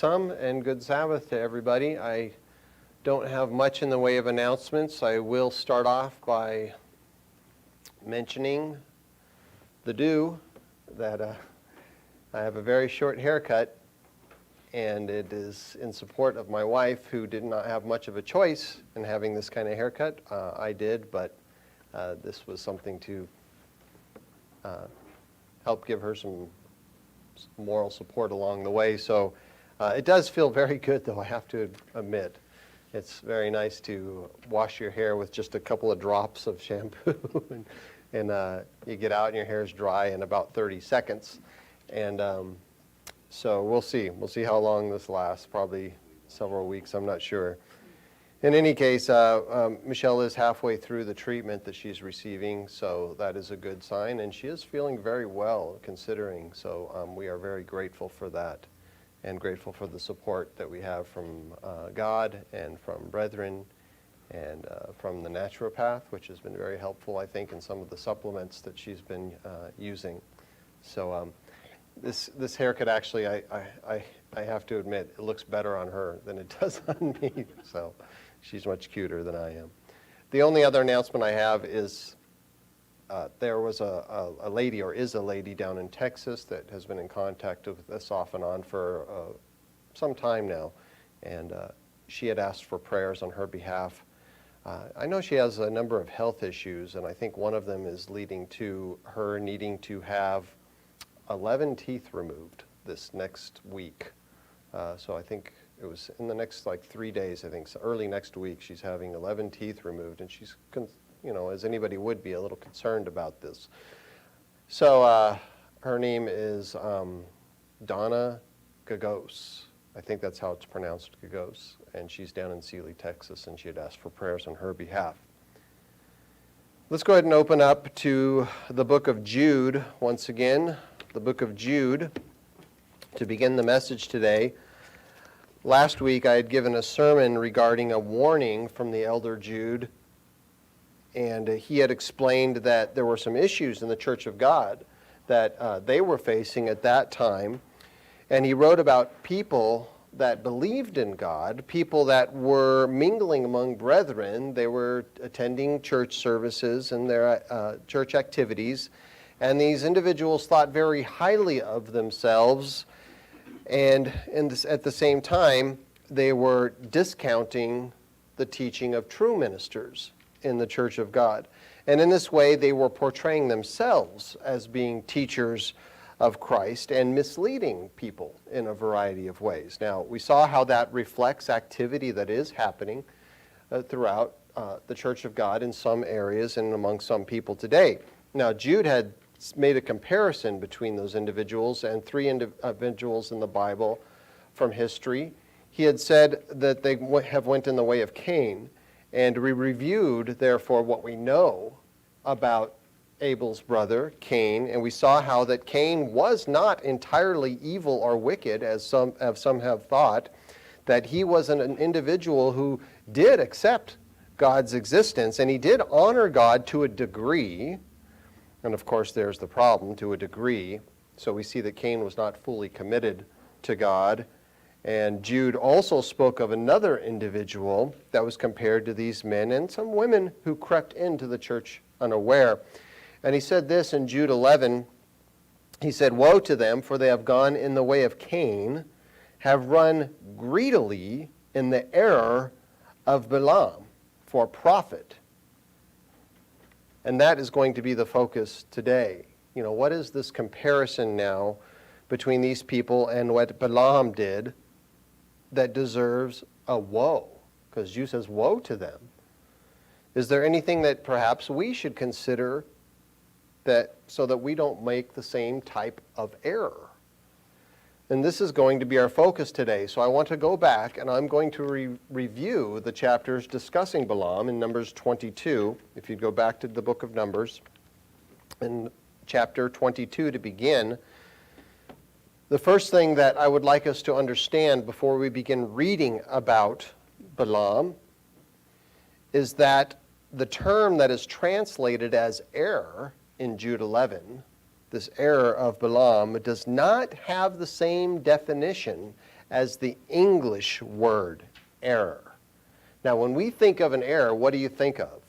And good Sabbath to everybody. I don't have much in the way of announcements. I will start off by mentioning the due that I have a very short haircut, and it is in support of my wife, who did not have much of a choice in having this kind of haircut. I did, but this was something to help give her some moral support along the way. So it does feel very good, though, I have to admit. It's very nice to wash your hair with just a couple of drops of shampoo, and you get out and your hair is dry in about 30 seconds. And so we'll see. We'll see how long this lasts, probably several weeks, I'm not sure. In any case, Michelle is halfway through the treatment that she's receiving, so that is a good sign. And she is feeling very well, considering, so we are very grateful for that, and grateful for the support that we have from God and from brethren and from the naturopath, which has been very helpful, I think, in some of the supplements that she's been using. So this haircut, actually, I have to admit, it looks better on her than it does on me. So she's much cuter than I am. The only other announcement I have is there was a lady, or is a lady, down in Texas that has been in contact with us off and on for some time now, and she had asked for prayers on her behalf. I know she has a number of health issues, and I think one of them is leading to her needing to have 11 teeth removed this next week. So I think it was in the next 3 days, I think, so early next week, she's having 11 teeth removed, and she's, as anybody would be, a little concerned about this. So her name is Donna Gagos. I think that's how it's pronounced, Gagos, and she's down in Sealy, Texas, and she had asked for prayers on her behalf. Let's go ahead and open up to the book of Jude once again. The book of Jude, to begin the message today. Last week I had given a sermon regarding a warning from the elder Jude, and he had explained that there were some issues in the Church of God that they were facing at that time, and he wrote about people that believed in God, people that were mingling among brethren. They were attending church services and their church activities, and these individuals thought very highly of themselves, and at the same time, they were discounting the teaching of true ministers in the Church of God. And in this way, they were portraying themselves as being teachers of Christ and misleading people in a variety of ways. Now, we saw how that reflects activity that is happening throughout the Church of God in some areas and among some people today. Now, Jude had made a comparison between those individuals and three individuals in the Bible from history. He had said that they have went in the way of Cain, and we reviewed, therefore, what we know about Abel's brother, Cain, and we saw how that Cain was not entirely evil or wicked, as some have thought, that he was an individual who did accept God's existence, and he did honor God to a degree. And of course, there's the problem, to a degree. So we see that Cain was not fully committed to God. And Jude also spoke of another individual that was compared to these men and some women who crept into the church unaware. And he said this in Jude 11. He said, "Woe to them, for they have gone in the way of Cain, have run greedily in the error of Balaam for profit." And that is going to be the focus today. What is this comparison now between these people and what Balaam did that deserves a woe? Because Jude says, woe to them. Is there anything that perhaps we should consider so that we don't make the same type of error? And this is going to be our focus today. So I want to go back, and I'm going to review the chapters discussing Balaam in Numbers 22. If you'd go back to the book of Numbers, in chapter 22 to begin, the first thing that I would like us to understand before we begin reading about Balaam is that the term that is translated as error in Jude 11, this error of Balaam, does not have the same definition as the English word error. Now, when we think of an error, what do you think of?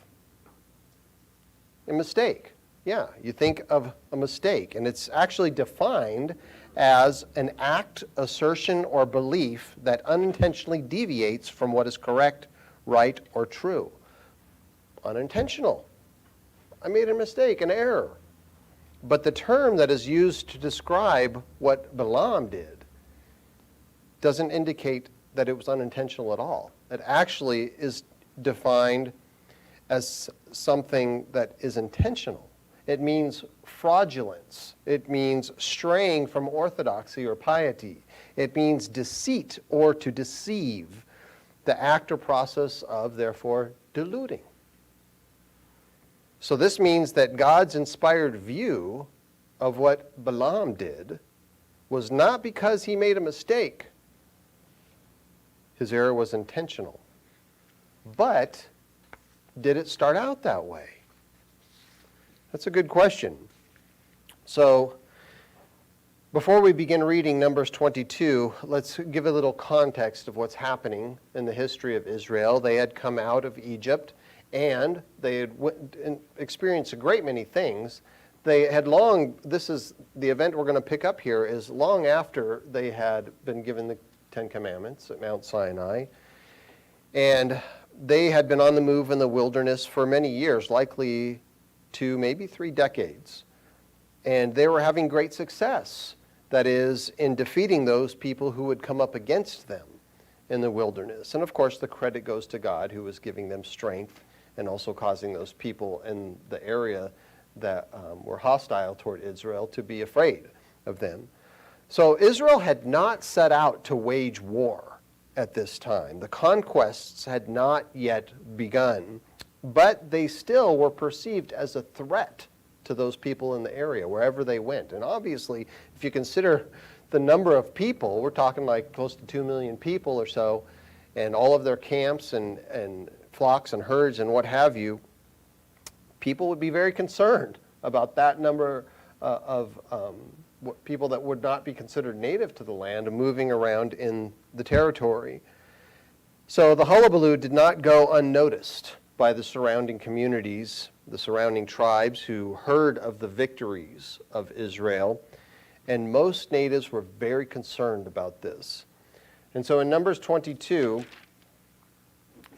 A mistake. Yeah, you think of a mistake, and it's actually defined as an act, assertion, or belief that unintentionally deviates from what is correct, right, or true. Unintentional. I made a mistake, an error. But the term that is used to describe what Balaam did doesn't indicate that it was unintentional at all. It actually is defined as something that is intentional. It means fraudulence. It means straying from orthodoxy or piety. It means deceit or to deceive, the act or process of, therefore, deluding. So this means that God's inspired view of what Balaam did was not because he made a mistake. His error was intentional. But did it start out that way? That's a good question. So before we begin reading Numbers 22, let's give a little context of what's happening in the history of Israel. They had come out of Egypt, and they had experienced a great many things. They had this is the event we're going to pick up here, is long after they had been given the Ten Commandments at Mount Sinai. And they had been on the move in the wilderness for many years, likely 2, maybe 3 decades. And they were having great success, that is, in defeating those people who would come up against them in the wilderness. And of course, the credit goes to God, who was giving them strength and also causing those people in the area that were hostile toward Israel to be afraid of them. So Israel had not set out to wage war at this time. The conquests had not yet begun, but they still were perceived as a threat to those people in the area, wherever they went. And obviously, if you consider the number of people, we're talking like close to 2 million people or so, and all of their camps and flocks and herds and what have you, people would be very concerned about that number of people that would not be considered native to the land moving around in the territory. So the hullabaloo did not go unnoticed by the surrounding communities, the surrounding tribes who heard of the victories of Israel, and most natives were very concerned about this. And so in Numbers 22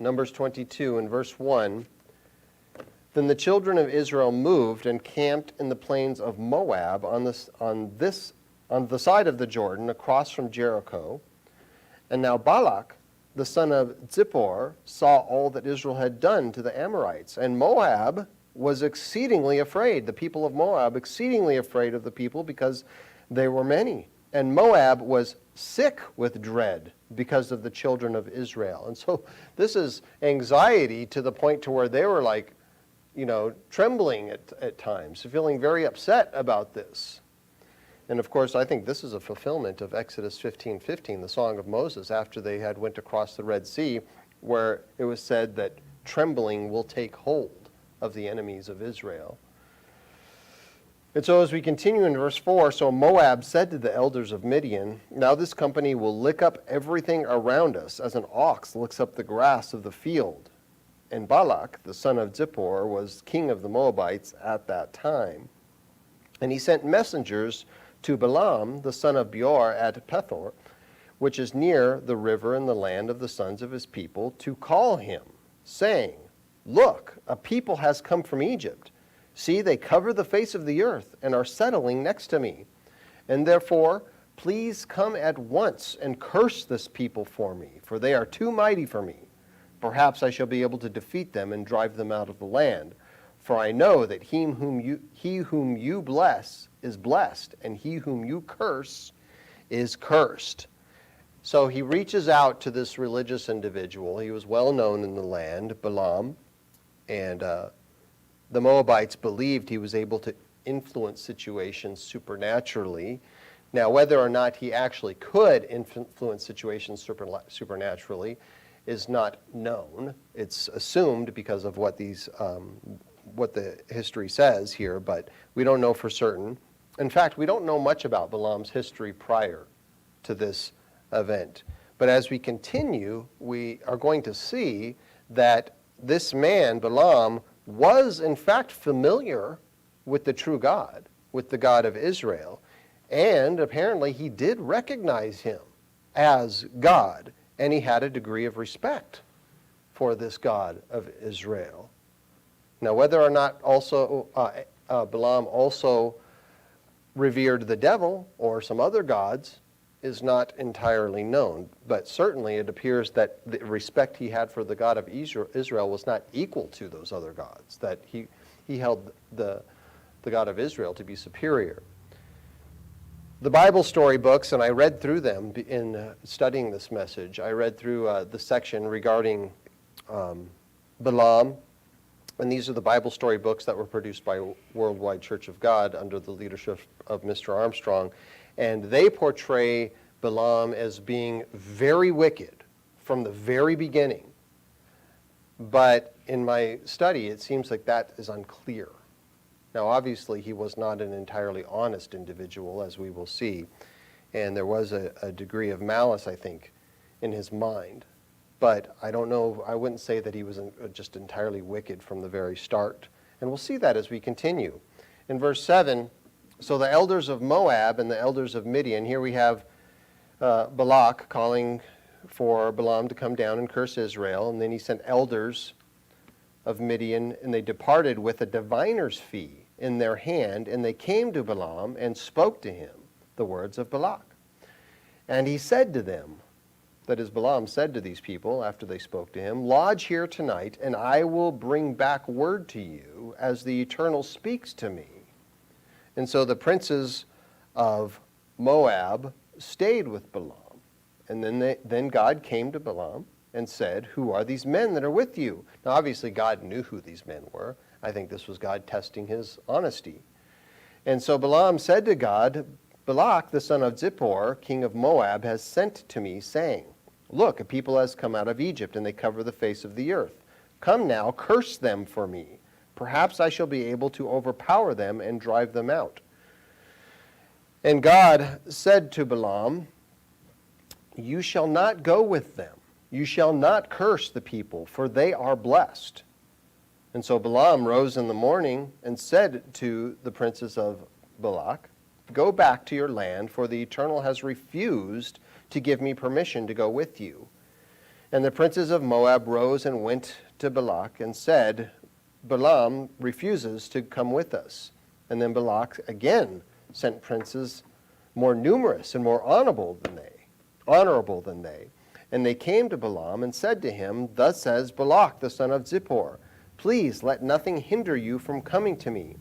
in verse 1, then the children of Israel moved and camped in the plains of Moab on the side of the Jordan across from Jericho. And now Balak, the son of Zippor, saw all that Israel had done to the Amorites. And Moab was exceedingly afraid, the people of Moab, exceedingly afraid of the people because they were many. And Moab was sick with dread because of the children of Israel. And so this is anxiety to the point to where they were like, trembling at times, feeling very upset about this. And of course, I think this is a fulfillment of Exodus 15:15, the Song of Moses, after they had went across the Red Sea, where it was said that trembling will take hold of the enemies of Israel. And so as we continue in verse 4, so Moab said to the elders of Midian, now this company will lick up everything around us as an ox licks up the grass of the field. And Balak, the son of Zippor, was king of the Moabites at that time. And he sent messengers to Balaam, the son of Beor, at Pethor, which is near the river in the land of the sons of his people, to call him, saying, look, a people has come from Egypt. See, they cover the face of the earth and are settling next to me. And therefore, please come at once and curse this people for me, for they are too mighty for me. Perhaps I shall be able to defeat them and drive them out of the land. For I know that he whom you bless is blessed, and he whom you curse is cursed. So he reaches out to this religious individual. He was well known in the land, Balaam, and the Moabites believed he was able to influence situations supernaturally. Now, whether or not he actually could influence situations supernaturally is not known. It's assumed because of what what the history says here, but we don't know for certain. In fact, we don't know much about Balaam's history prior to this event. But as we continue, we are going to see that this man, Balaam, was in fact familiar with the true God, with the God of Israel, and apparently he did recognize him as God, and he had a degree of respect for this God of Israel. Now, whether or not also Balaam also revered the devil or some other gods is not entirely known, but certainly it appears that the respect he had for the God of Israel was not equal to those other gods, that he held the God of Israel to be superior. The Bible story books, and I read through them in studying this message, I read through the section regarding Balaam, and these are the Bible story books that were produced by Worldwide Church of God under the leadership of Mr. Armstrong. And they portray Balaam as being very wicked from the very beginning. But in my study, it seems like that is unclear. Now, obviously, he was not an entirely honest individual, as we will see. And there was a degree of malice, I think, in his mind. But I don't know, I wouldn't say that he was just entirely wicked from the very start. And we'll see that as we continue. In verse 7, so the elders of Moab and the elders of Midian, here we have Balak calling for Balaam to come down and curse Israel, and then he sent elders of Midian, and they departed with a diviner's fee in their hand, and they came to Balaam and spoke to him the words of Balak. And he said to them, that is, Balaam said to these people after they spoke to him, lodge here tonight, and I will bring back word to you as the Eternal speaks to me. And so the princes of Moab stayed with Balaam. And then God came to Balaam and said, who are these men that are with you? Now, obviously, God knew who these men were. I think this was God testing his honesty. And so Balaam said to God, Balak, the son of Zippor, king of Moab, has sent to me, saying, look, a people has come out of Egypt, and they cover the face of the earth. Come now, curse them for me. Perhaps I shall be able to overpower them and drive them out. And God said to Balaam, you shall not go with them. You shall not curse the people, for they are blessed. And so Balaam rose in the morning and said to the princes of Balak, go back to your land, for the Eternal has refused to give me permission to go with you. And the princes of Moab rose and went to Balak and said, Balaam refuses to come with us. And then Balak again sent princes more numerous and more honorable than they. And they came to Balaam and said to him, thus says Balak, the son of Zippor, please let nothing hinder you from coming to me,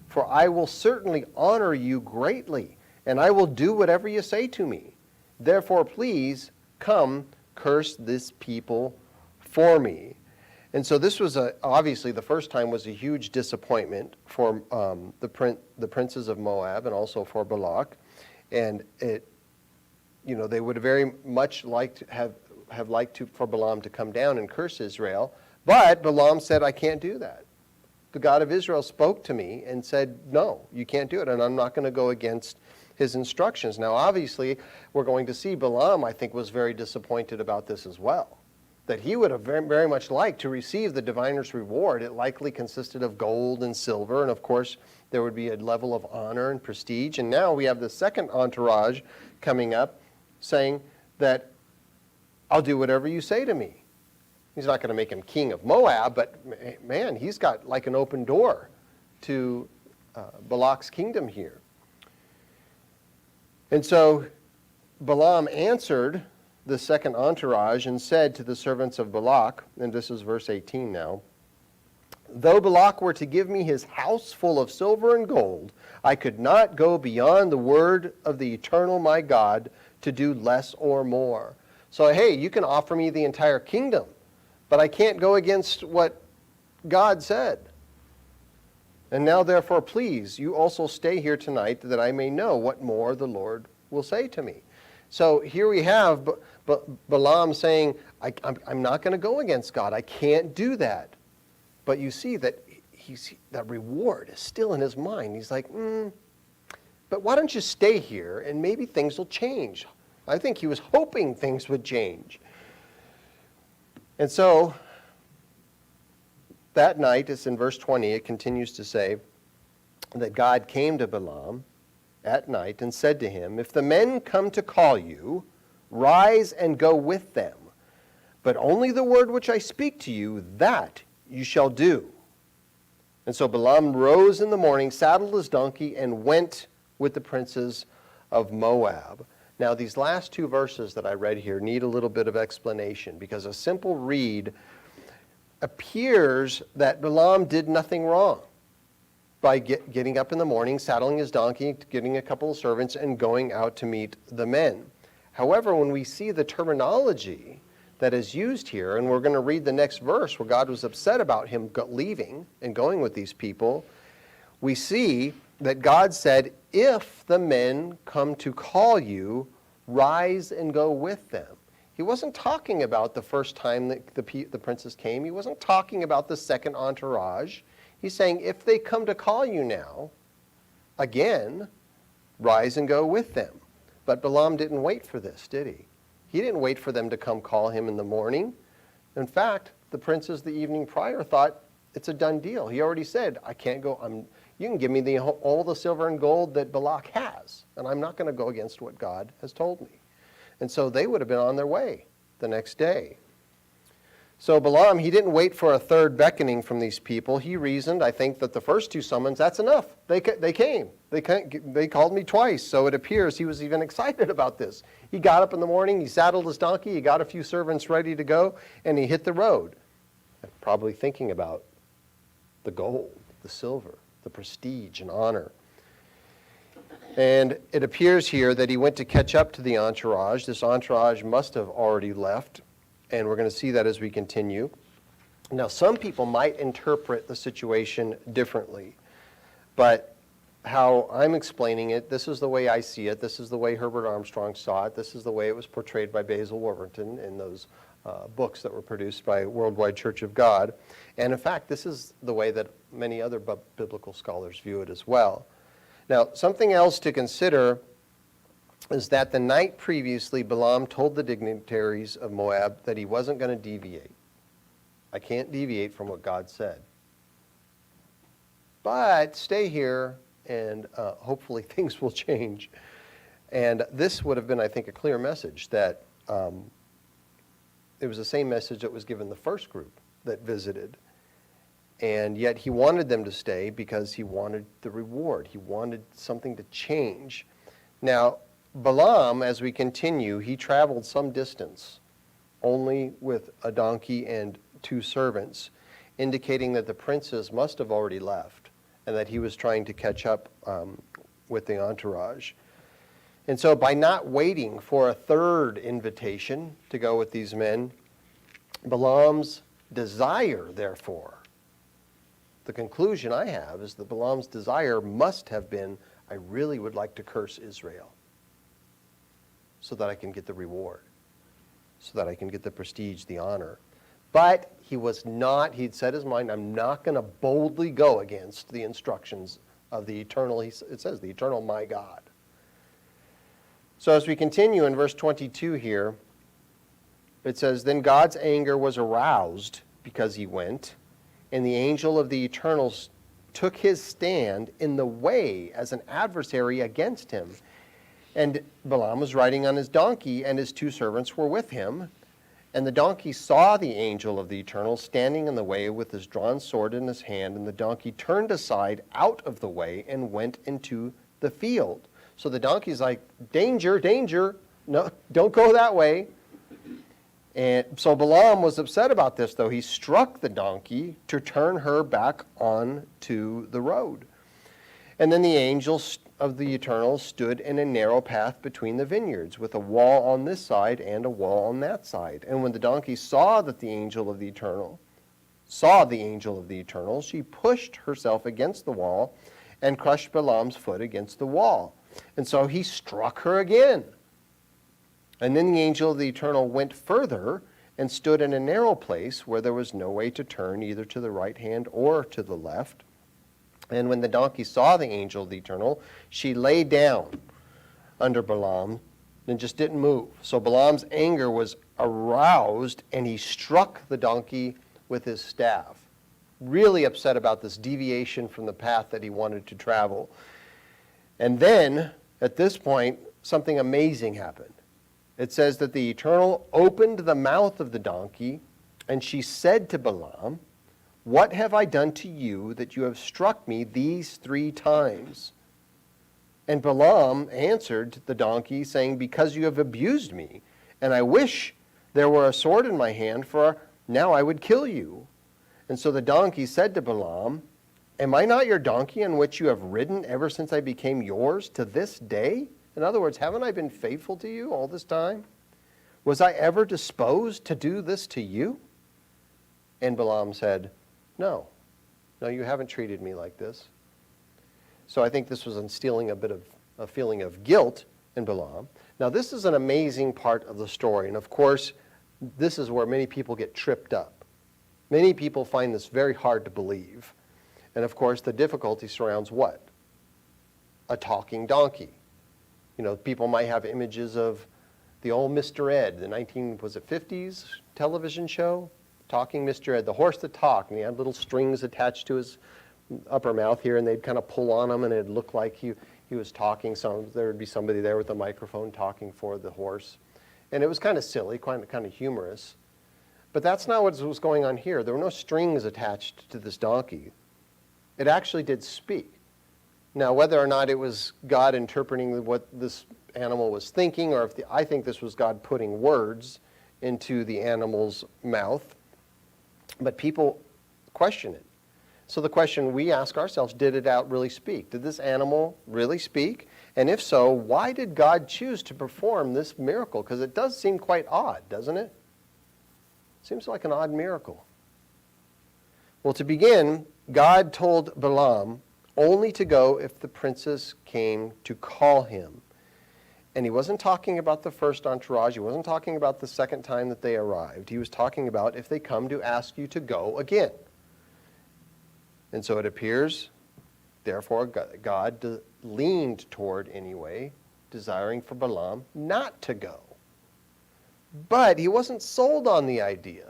for I will certainly honor you greatly, and I will do whatever you say to me. Therefore, please come curse this people for me. And so this was obviously the first time was a huge disappointment for the princes of Moab and also for Balak, and they would have very much liked for Balaam to come down and curse Israel, but Balaam said, I can't do that. The God of Israel spoke to me and said, no, you can't do it, and I'm not going to go against his instructions. Now, obviously, we're going to see Balaam, I think, was very disappointed about this as well, that he would have very, very much liked to receive the diviner's reward. It likely consisted of gold and silver, and of course, there would be a level of honor and prestige. And now we have the second entourage coming up saying that I'll do whatever you say to me. He's not going to make him king of Moab, but man, he's got like an open door to Balak's kingdom here. And so Balaam answered the second entourage and said to the servants of Balak, and this is verse 18 now, though Balak were to give me his house full of silver and gold, I could not go beyond the word of the Eternal my God to do less or more. So, hey, you can offer me the entire kingdom, but I can't go against what God said. And now, therefore, please, you also stay here tonight that I may know what more the Lord will say to me. So here we have Balaam saying, I'm not going to go against God. I can't do that. But you see that that reward is still in his mind. He's like, but why don't you stay here and maybe things will change. I think he was hoping things would change. And so that night, it's in verse 20, it continues to say that God came to Balaam at night and said to him, "If the men come to call you, rise and go with them. But only the word which I speak to you, that you shall do." And so Balaam rose in the morning, saddled his donkey, and went with the princes of Moab. Now, these last two verses that I read here need a little bit of explanation, because a simple read appears that Balaam did nothing wrong by getting up in the morning, saddling his donkey, getting a couple of servants, and going out to meet the men. However, when we see the terminology that is used here, and we're going to read the next verse where God was upset about him leaving and going with these people, we see that God said, "If the men come to call you, rise and go with them." He wasn't talking about the first time that the princes came. He wasn't talking about the second entourage. He's saying, if they come to call you now, again, rise and go with them. But Balaam didn't wait for this, did he? He didn't wait for them to come call him in the morning. In fact, the princes the evening prior thought it's a done deal. He already said, "I can't go. You can give me all the silver and gold that Balak has, and I'm not going to go against what God has told me." And so they would have been on their way the next day. So Balaam, he didn't wait for a third beckoning from these people. He reasoned, I think, that the first two summons, that's enough. They came. They called me twice. So it appears he was even excited about this. He got up in the morning, he saddled his donkey, he got a few servants ready to go, and he hit the road. Probably thinking about the gold, the silver, the prestige and honor. And it appears here that he went to catch up to the entourage. This entourage must have already left, and we're going to see that as we continue. Now, some people might interpret the situation differently, but how I'm explaining it, this is the way I see it, this is the way Herbert Armstrong saw it, this is the way it was portrayed by Basil Wolverton in those books that were produced by Worldwide Church of God. And in fact, this is the way that many other biblical scholars view it as well. Now, something else to consider is that the night previously, Balaam told the dignitaries of Moab that he wasn't going to deviate. "I can't deviate from what God said. But stay here, and hopefully things will change." And this would have been, I think, a clear message that it was the same message that was given the first group that visited. And yet he wanted them to stay because he wanted the reward. He wanted something to change. Now, Balaam, as we continue, he traveled some distance, only with a donkey and two servants, indicating that the princes must have already left and that he was trying to catch up with the entourage. And so by not waiting for a third invitation to go with these men, Balaam's desire, therefore, the conclusion I have is that Balaam's desire must have been, "I really would like to curse Israel so that I can get the reward, so that I can get the prestige, the honor." But he was not, he'd set his mind, "I'm not going to boldly go against the instructions of the eternal," it says, "the eternal my God." So as we continue in verse 22 here, it says, "Then God's anger was aroused because he went, and the angel of the Eternal took his stand in the way as an adversary against him. And Balaam was riding on his donkey, and his two servants were with him. And the donkey saw the angel of the Eternal standing in the way with his drawn sword in his hand, and the donkey turned aside out of the way and went into the field." So the donkey's like, "Danger, danger, no, don't go that way." And so Balaam was upset about this, though. He struck the donkey to turn her back onto the road. And then the angel of the Eternal stood in a narrow path between the vineyards, with a wall on this side and a wall on that side. And when the donkey saw the angel of the Eternal, she pushed herself against the wall and crushed Balaam's foot against the wall. And so he struck her again. And then the angel of the Eternal went further and stood in a narrow place where there was no way to turn either to the right hand or to the left. And when the donkey saw the angel of the Eternal, she lay down under Balaam and just didn't move. So Balaam's anger was aroused, and he struck the donkey with his staff, really upset about this deviation from the path that he wanted to travel. And then, at this point, something amazing happened. It says that the Eternal opened the mouth of the donkey, and she said to Balaam, "What have I done to you that you have struck me these 3 times?" And Balaam answered the donkey, saying, "Because you have abused me, and I wish there were a sword in my hand, for now I would kill you." And so the donkey said to Balaam, "Am I not your donkey on which you have ridden ever since I became yours to this day?" In other words, haven't I been faithful to you all this time? Was I ever disposed to do this to you? And Balaam said, No, you haven't treated me like this. So I think this was instilling a bit of a feeling of guilt in Balaam. Now this is an amazing part of the story, and of course, this is where many people get tripped up. Many people find this very hard to believe. And of course, the difficulty surrounds what? A talking donkey. You know, people might have images of the old Mr. Ed, the 50s television show, Talking Mr. Ed, the horse that talked, and he had little strings attached to his upper mouth here, and they'd kind of pull on him, and it'd look like he was talking. There would be somebody there with a microphone talking for the horse. And it was kind of silly, kind of humorous. But that's not what was going on here. There were no strings attached to this donkey. It actually did speak. Now, whether or not it was God interpreting what this animal was thinking, or I think this was God putting words into the animal's mouth, but people question it. So the question we ask ourselves, did it really speak? Did this animal really speak? And if so, why did God choose to perform this miracle? Because it does seem quite odd, doesn't it? Seems like an odd miracle. Well, to begin, God told Balaam only to go if the princess came to call him. And he wasn't talking about the first entourage. He wasn't talking about the second time that they arrived. He was talking about if they come to ask you to go again. And so it appears, therefore, God leaned toward, anyway, desiring for Balaam not to go. But he wasn't sold on the idea.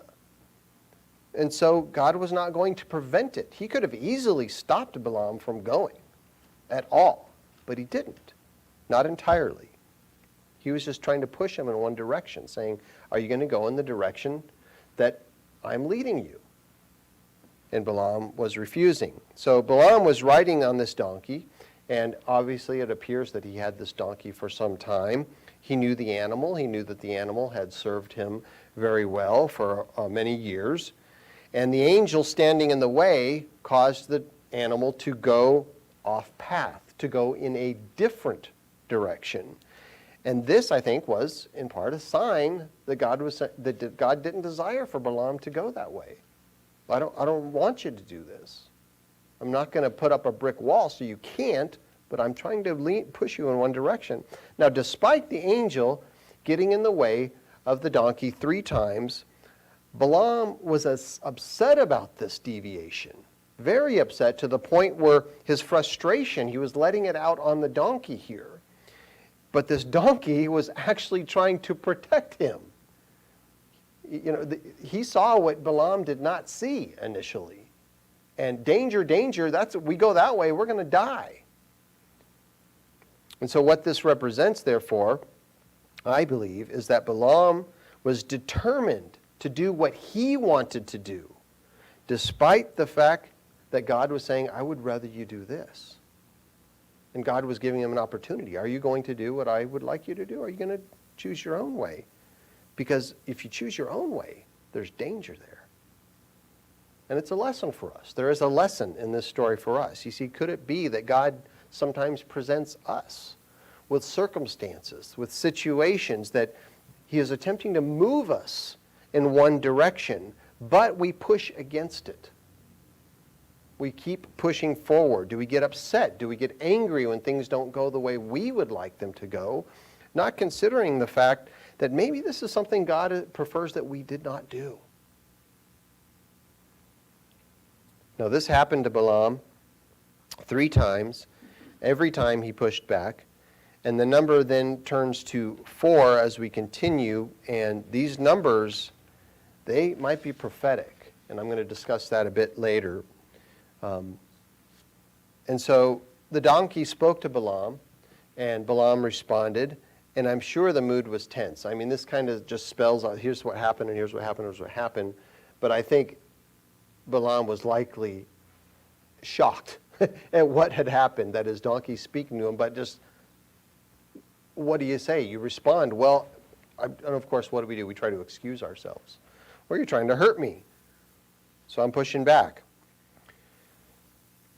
And so God was not going to prevent it. He could have easily stopped Balaam from going at all, but he didn't. Not entirely. He was just trying to push him in one direction, saying, are you going to go in the direction that I'm leading you? And Balaam was refusing. So Balaam was riding on this donkey, and obviously it appears that he had this donkey for some time. He knew the animal. He knew that the animal had served him very well for many years. And the angel standing in the way caused the animal to go off path, to go in a different direction. And this, I think, was in part a sign that God didn't desire for Balaam to go that way. I don't want you to do this. I'm not going to put up a brick wall so you can't, but I'm trying to push you in one direction. Now, despite the angel getting in the way of the donkey 3 times, Balaam was as upset about this deviation, very upset, to the point where his frustration, he was letting it out on the donkey here. But this donkey was actually trying to protect him. You know, he saw what Balaam did not see initially. And danger, we go that way, we're going to die. And so what this represents, therefore, I believe, is that Balaam was determined to do what he wanted to do, despite the fact that God was saying, I would rather you do this. And God was giving him an opportunity. Are you going to do what I would like you to do? Or are you going to choose your own way? Because if you choose your own way, there's danger there. And it's a lesson for us. There is a lesson in this story for us. You see, could it be that God sometimes presents us with circumstances, with situations that he is attempting to move us in one direction, but we push against it? We keep pushing forward. Do we get upset? Do we get angry when things don't go the way we would like them to go? Not considering the fact that maybe this is something God prefers that we did not do. Now, this happened to Balaam 3 times. Every time he pushed back. And the number then turns to 4 as we continue, and these numbers, they might be prophetic, and I'm going to discuss that a bit later. And so the donkey spoke to Balaam, and Balaam responded, and I'm sure the mood was tense. I mean, this kind of just spells out, here's what happened, and here's what happened, here's what happened. But I think Balaam was likely shocked at what had happened, that his donkey speaking to him, but just, what do you say? You respond, well, and of course, what do? We try to excuse ourselves. Well, you're trying to hurt me, so I'm pushing back.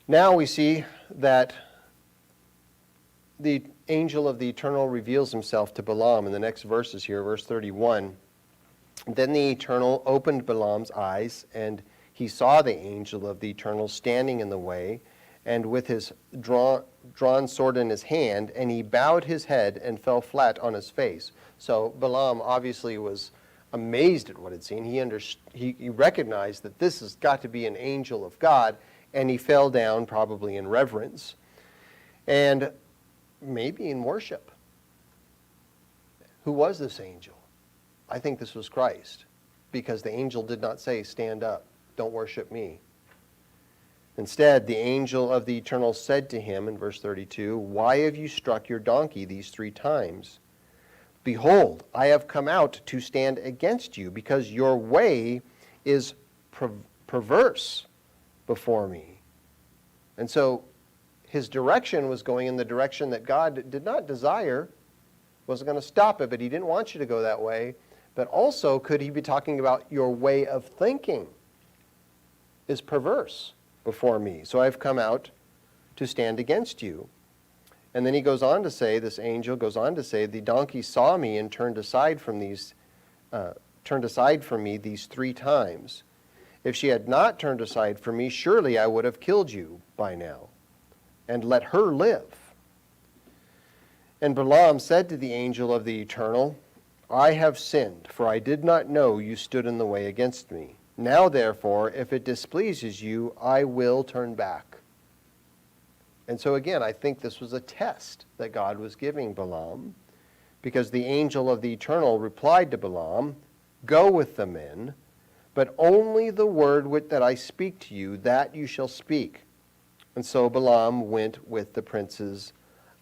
Now we see that the angel of the Eternal reveals himself to Balaam in the next verses here, verse 31. Then the Eternal opened Balaam's eyes, and he saw the angel of the Eternal standing in the way, and with his drawn sword in his hand, and he bowed his head and fell flat on his face. So Balaam obviously was amazed at what he'd seen. He recognized that this has got to be an angel of God, and he fell down probably in reverence and maybe in worship. Who was this angel? I think this was Christ, because the angel did not say, stand up, don't worship me. Instead, the angel of the Eternal said to him in verse 32, why have you struck your donkey these 3 times? Behold, I have come out to stand against you, because your way is perverse before me. And so his direction was going in the direction that God did not desire, wasn't going to stop it, but he didn't want you to go that way. But also, could he be talking about your way of thinking is perverse before me? So I've come out to stand against you. And then he goes on to say, this angel goes on to say, the donkey saw me and turned aside from me these 3 times. If she had not turned aside from me, surely I would have killed you by now, and let her live. And Balaam said to the angel of the Eternal, I have sinned, for I did not know you stood in the way against me. Now therefore, if it displeases you, I will turn back. And so again, I think this was a test that God was giving Balaam, because the angel of the Eternal replied to Balaam, go with the men, but only the word that I speak to you, that you shall speak. And so Balaam went with the princes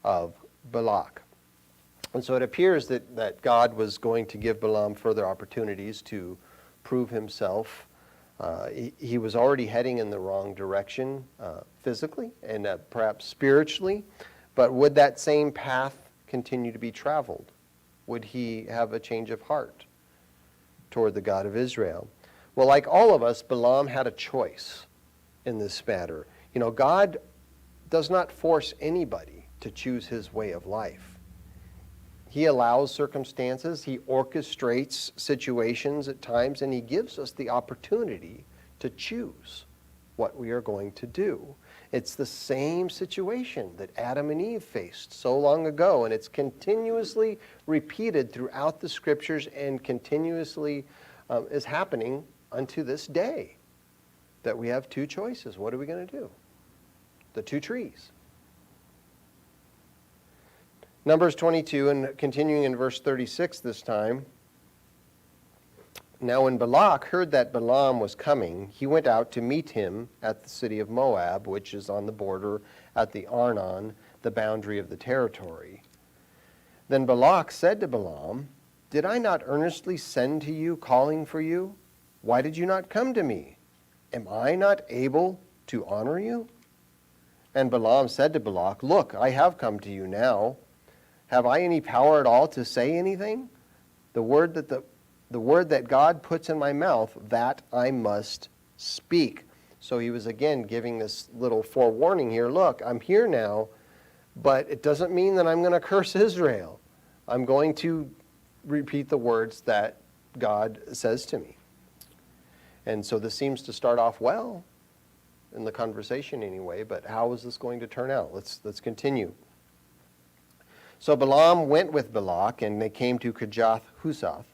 of Balak. And so it appears that God was going to give Balaam further opportunities to prove himself. He was already heading in the wrong direction physically and perhaps spiritually, but would that same path continue to be traveled? Would he have a change of heart toward the God of Israel? Well, like all of us, Balaam had a choice in this matter. You know, God does not force anybody to choose his way of life. He allows circumstances, he orchestrates situations at times, and he gives us the opportunity to choose what we are going to do. It's the same situation that Adam and Eve faced so long ago, and it's continuously repeated throughout the scriptures and continuously is happening unto this day, that we have 2 choices. What are we going to do? The 2 trees. Numbers 22, and continuing in verse 36 this time. Now when Balak heard that Balaam was coming, he went out to meet him at the city of Moab, which is on the border at the Arnon, the boundary of the territory. Then Balak said to Balaam, did I not earnestly send to you, calling for you? Why did you not come to me? Am I not able to honor you? And Balaam said to Balak, look, I have come to you now. Have I any power at all to say anything? The word that God puts in my mouth, that I must speak. So he was again giving this little forewarning here. Look, I'm here now, but it doesn't mean that I'm going to curse Israel. I'm going to repeat the words that God says to me. And so this seems to start off well in the conversation anyway, but how is this going to turn out? Let's continue. So Balaam went with Balak, and they came to Kajath Husath.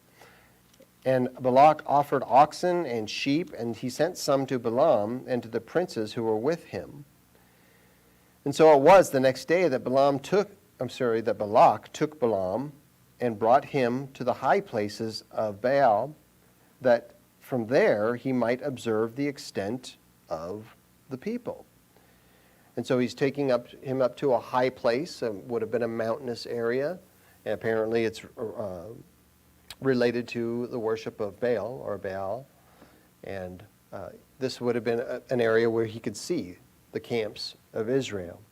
And Balak offered oxen and sheep, and he sent some to Balaam and to the princes who were with him. And so it was the next day that Balaam took that Balak took Balaam and brought him to the high places of Baal, that from there he might observe the extent of the people. And so he's taking him up to a high place, would have been a mountainous area, and apparently it's related to the worship of Baal or Baal, and this would have been an area where he could see the camps of Israel.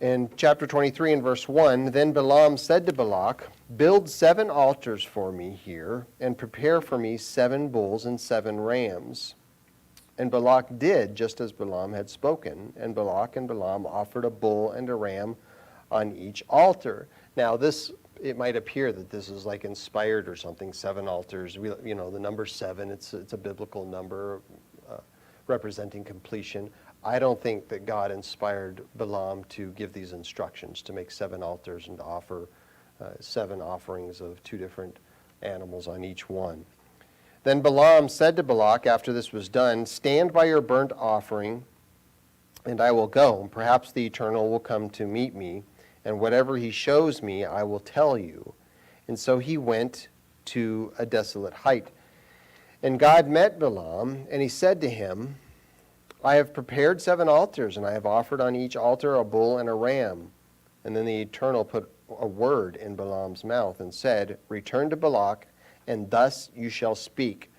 In chapter 23 and verse 1, then Balaam said to Balak, build 7 altars for me here, and prepare for me 7 bulls and 7 rams. And Balak did just as Balaam had spoken, and Balak and Balaam offered a bull and a ram on each altar. Now it might appear that this is like inspired or something, 7 altars. The number 7, it's a biblical number representing completion. I don't think that God inspired Balaam to give these instructions, to make 7 altars and to offer 7 offerings of 2 different animals on each one. Then Balaam said to Balak after this was done, stand by your burnt offering, and I will go. Perhaps the Eternal will come to meet me, and whatever he shows me, I will tell you. And so he went to a desolate height. And God met Balaam, and he said to him, I have prepared 7 altars, and I have offered on each altar a bull and a ram. And then the Eternal put a word in Balaam's mouth and said, return to Balak, and thus you shall speak.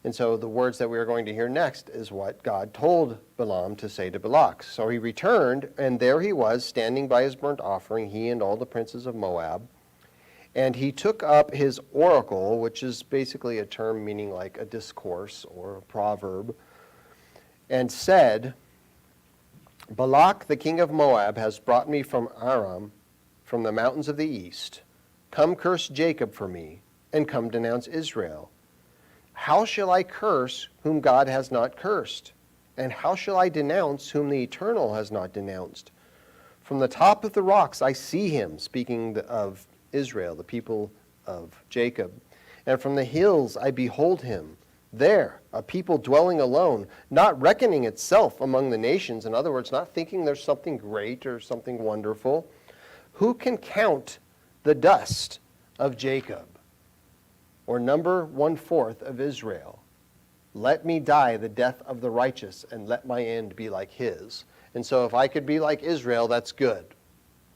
And so the words that we are going to hear next is what God told Balaam to say to Balak. So he returned, and there he was, standing by his burnt offering, he and all the princes of Moab. And he took up his oracle, which is basically a term meaning like a discourse or a proverb, and said, Balak, the king of Moab, has brought me from Aram, from the mountains of the east. Come curse Jacob for me, and come denounce Israel. How shall I curse whom God has not cursed? And how shall I denounce whom the Eternal has not denounced? From the top of the rocks I see him, speaking of Israel, the people of Jacob. And from the hills I behold him. There, a people dwelling alone, not reckoning itself among the nations. In other words, not thinking there's something great or something wonderful. Who can count the dust of Jacob, or number 1/4 of Israel? Let me die the death of the righteous, and let my end be like his. And so if I could be like Israel, that's good.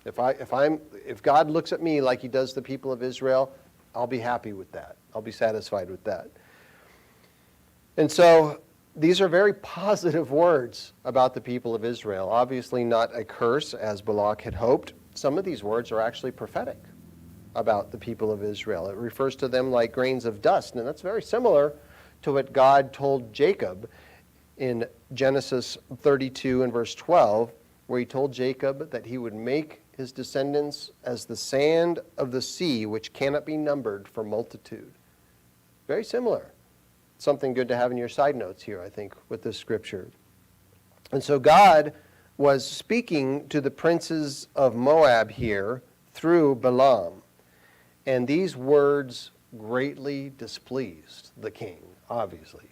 If God looks at me like he does the people of Israel, I'll be happy with that. I'll be satisfied with that. And so these are very positive words about the people of Israel. Obviously not a curse, as Balak had hoped. Some of these words are actually prophetic about the people of Israel. It refers to them like grains of dust, and that's very similar to what God told Jacob in Genesis 32 and verse 12, where he told Jacob that he would make his descendants as the sand of the sea, which cannot be numbered for multitude. Very similar. Something good to have in your side notes here, I think, with this scripture. And so God was speaking to the princes of Moab here through Balaam. And these words greatly displeased the king, obviously.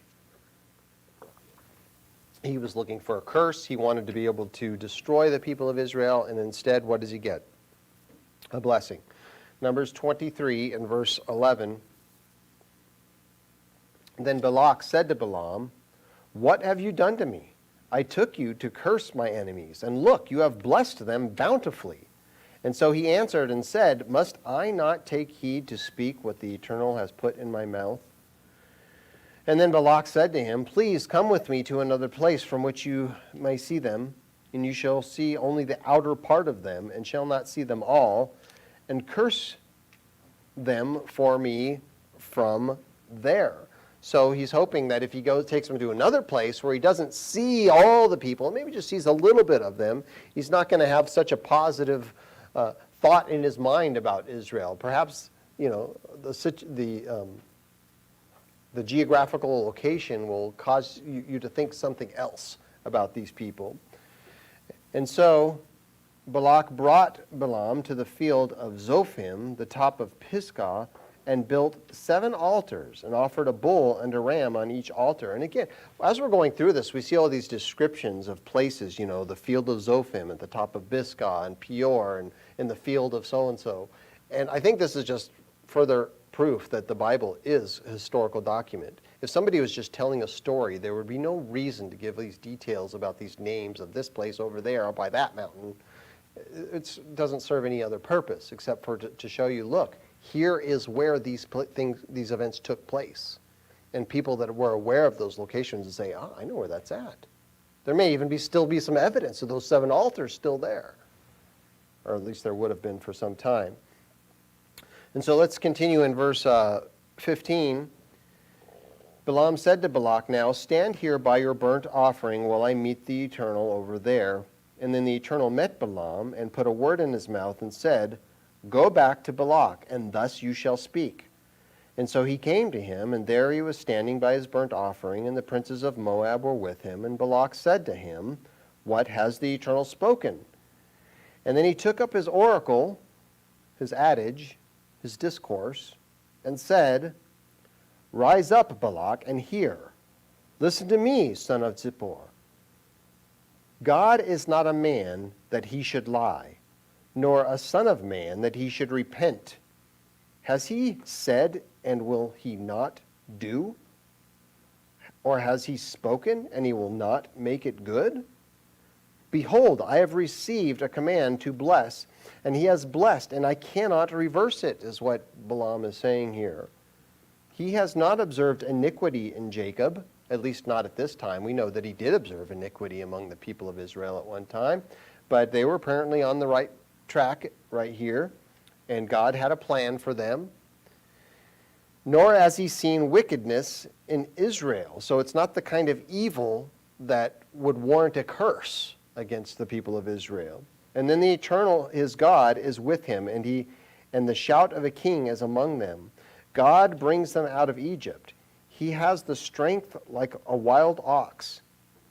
He was looking for a curse. He wanted to be able to destroy the people of Israel, and instead, what does he get? A blessing. Numbers 23 and verse 11. Then Balak said to Balaam, what have you done to me? I took you to curse my enemies, and look, you have blessed them bountifully. And so he answered and said, must I not take heed to speak what the Eternal has put in my mouth? And then Balak said to him, please come with me to another place from which you may see them, and you shall see only the outer part of them, and shall not see them all, and curse them for me from there. So he's hoping that if he takes them to another place where he doesn't see all the people, maybe just sees a little bit of them, he's not going to have such a positive thought in his mind about Israel. Perhaps, the geographical location will cause you to think something else about these people. And so Balak brought Balaam to the field of Zophim, the top of Pisgah, and built 7 altars and offered a bull and a ram on each altar. And again, as we're going through this, we see all these descriptions of places, the field of Zophim at the top of Biscah and Peor and in the field of so-and-so. And I think this is just further proof that the Bible is a historical document. If somebody was just telling a story, there would be no reason to give these details about these names of this place over there or by that mountain. It doesn't serve any other purpose except for to show you, look, here is where these events took place. And people that were aware of those locations would say, I know where that's at. There may even still be some evidence of those 7 altars still there. Or at least there would have been for some time. And so let's continue in verse 15. Balaam said to Balak, now stand here by your burnt offering while I meet the Eternal over there. And then the Eternal met Balaam and put a word in his mouth and said, go back to Balak, and thus you shall speak. And so he came to him, and there he was standing by his burnt offering, and the princes of Moab were with him. And Balak said to him, what has the Eternal spoken? And then he took up his oracle, his adage, his discourse, and said, rise up, Balak, and hear. Listen to me, son of Zippor. God is not a man that he should lie, nor a son of man that he should repent. Has he said, and will he not do? Or has he spoken, and he will not make it good? Behold, I have received a command to bless, and he has blessed, and I cannot reverse it, is what Balaam is saying here. He has not observed iniquity in Jacob, at least not at this time. We know that he did observe iniquity among the people of Israel at one time, but they were apparently on the right track right here, and God had a plan for them. Nor has he seen wickedness in Israel. So it's not the kind of evil that would warrant a curse against the people of Israel. And then the Eternal, his God, is with him, and the shout of a king is among them. God brings them out of Egypt. He has the strength like a wild ox.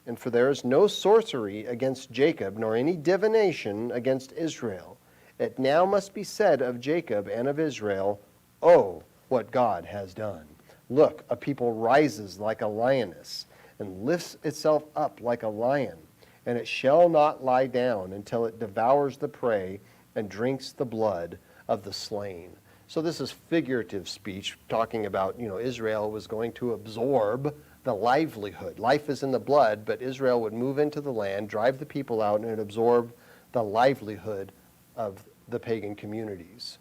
And for there is no sorcery against Jacob, nor any divination against Israel. It now must be said of Jacob and of Israel, oh, what God has done. Look, a people rises like a lioness, and lifts itself up like a lion, and it shall not lie down until it devours the prey and drinks the blood of the slain. So this is figurative speech, talking about, Israel was going to absorb the livelihood. Life is in the blood, but Israel would move into the land, drive the people out, and absorb the livelihood of the pagan communities.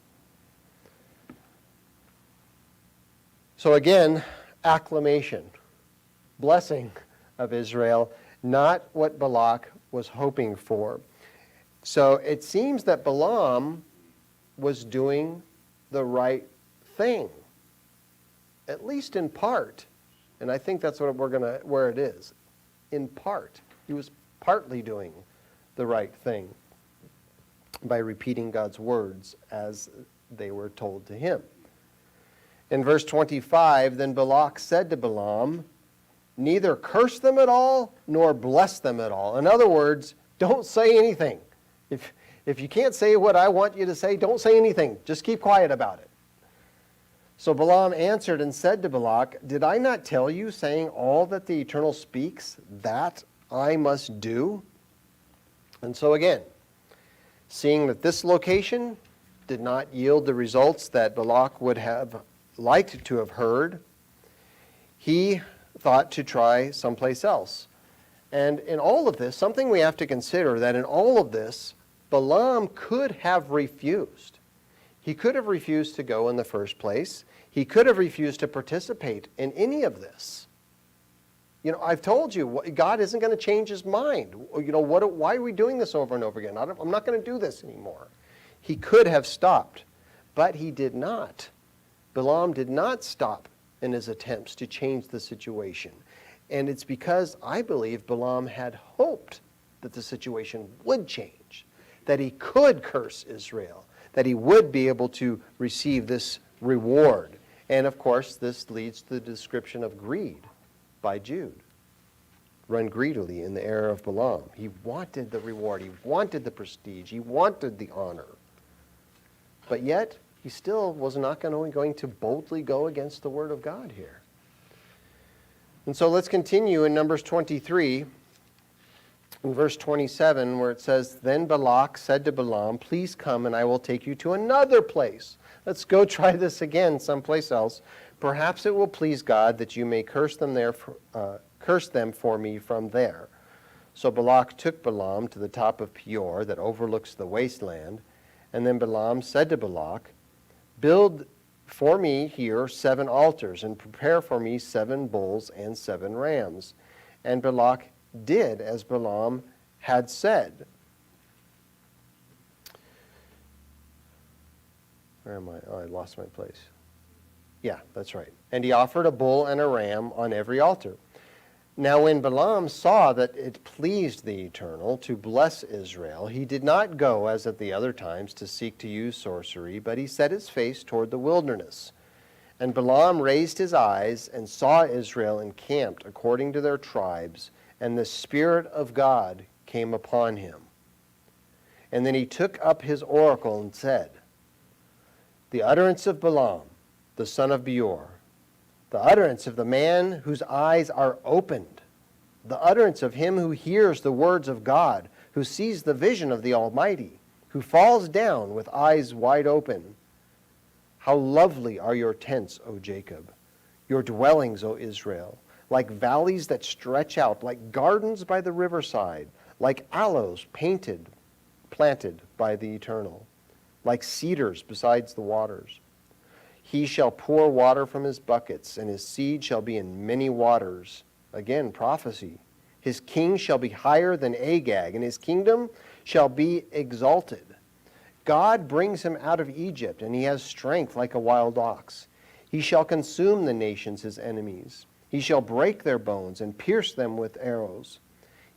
So again, acclamation, blessing of Israel, not what Balak was hoping for. So it seems that Balaam was doing the right thing, at least in part. And I think that's where it is. In part. He was partly doing the right thing by repeating God's words as they were told to him. In verse 25, then Balak said to Balaam, neither curse them at all, nor bless them at all. In other words, don't say anything. If you can't say what I want you to say, don't say anything. Just keep quiet about it. So Balaam answered and said to Balak, did I not tell you, saying all that the Eternal speaks, that I must do? And so again, seeing that this location did not yield the results that Balak would have liked to have heard, he thought to try someplace else. And in all of this, something we have to consider, that in all of this, Balaam could have refused. He could have refused to go in the first place. He could have refused to participate in any of this. I've told you, God isn't going to change his mind. Why are we doing this over and over again? I'm not going to do this anymore. He could have stopped, but he did not. Balaam did not stop in his attempts to change the situation. And it's because I believe Balaam had hoped that the situation would change, that he could curse Israel, that he would be able to receive this reward. And of course, this leads to the description of greed by Jude. Run greedily in the error of Balaam. He wanted the reward. He wanted the prestige. He wanted the honor. But yet, he still was not going to boldly go against the word of God here. And so let's continue in Numbers 23, in verse 27, where it says, Then Balak said to Balaam, Please come, and I will take you to another place. Let's go try this again someplace else. Perhaps it will please God that you may curse them for me from there. So Balak took Balaam to the top of Peor that overlooks the wasteland. And then Balaam said to Balak, Build for me here 7 altars, and prepare for me 7 bulls and 7 rams. And Balak did as Balaam had said. Where am I? Oh, I lost my place. Yeah, that's right. And he offered a bull and a ram on every altar. Now when Balaam saw that it pleased the Eternal to bless Israel, he did not go as at the other times to seek to use sorcery, but he set his face toward the wilderness. And Balaam raised his eyes and saw Israel encamped according to their tribes, and the Spirit of God came upon him. And then he took up his oracle and said, The utterance of Balaam, the son of Beor, the utterance of the man whose eyes are opened, the utterance of him who hears the words of God, who sees the vision of the Almighty, who falls down with eyes wide open. How lovely are your tents, O Jacob, your dwellings, O Israel, like valleys that stretch out, like gardens by the riverside, like aloes planted by the Eternal, like cedars besides the waters. He shall pour water from his buckets, and his seed shall be in many waters. Again, prophecy. His king shall be higher than Agag, and his kingdom shall be exalted. God brings him out of Egypt, and he has strength like a wild ox. He shall consume the nations his enemies. He shall break their bones and pierce them with arrows.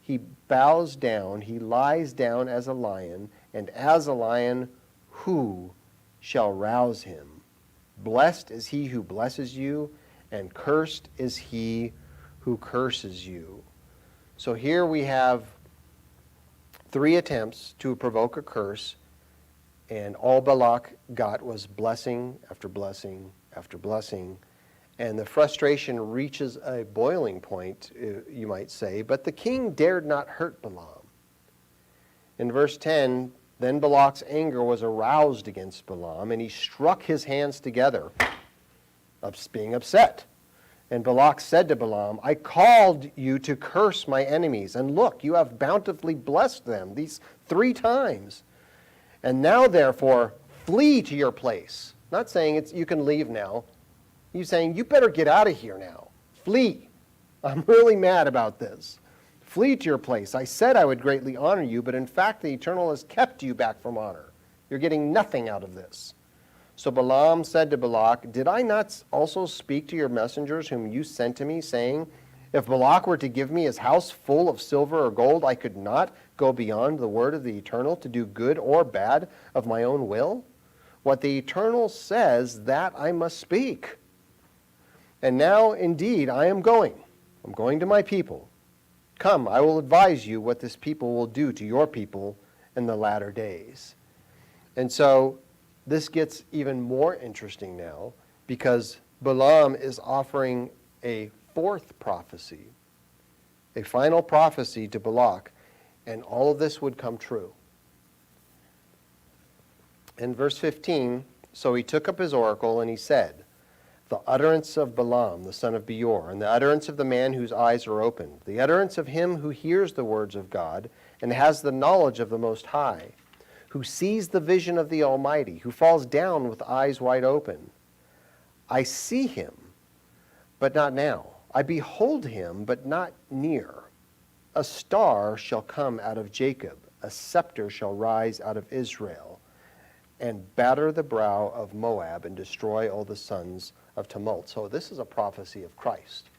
He bows down, he lies down as a lion, and as a lion, who shall rouse him? Blessed is he who blesses you, and cursed is he who curses you. So here we have 3 attempts to provoke a curse, and all Balak got was blessing after blessing after blessing. And the frustration reaches a boiling point, you might say, but the king dared not hurt Balaam. In verse 10, Then Balak's anger was aroused against Balaam, and he struck his hands together, being upset. And Balak said to Balaam, I called you to curse my enemies, and look, you have bountifully blessed them these 3 times. And now, therefore, flee to your place. Not saying you can leave now. He's saying, you better get out of here now. Flee. I'm really mad about this. Flee to your place. I said I would greatly honor you, but in fact the Eternal has kept you back from honor. You're getting nothing out of this. So Balaam said to Balak, Did I not also speak to your messengers whom you sent to me, saying, If Balak were to give me his house full of silver or gold, I could not go beyond the word of the Eternal to do good or bad of my own will? What the Eternal says, that I must speak. And now, indeed, I am going. I'm going to my people. Come, I will advise you what this people will do to your people in the latter days. And so this gets even more interesting now, because Balaam is offering a 4th prophecy, a final prophecy to Balak, and all of this would come true. In verse 15, So he took up his oracle, and he said, The utterance of Balaam, the son of Beor, and the utterance of the man whose eyes are opened, the utterance of him who hears the words of God, and has the knowledge of the Most High, who sees the vision of the Almighty, who falls down with eyes wide open. I see him, but not now. I behold him, but not near. A star shall come out of Jacob, a scepter shall rise out of Israel, and batter the brow of Moab, and destroy all the sons of tumult. So this is a prophecy of Christ.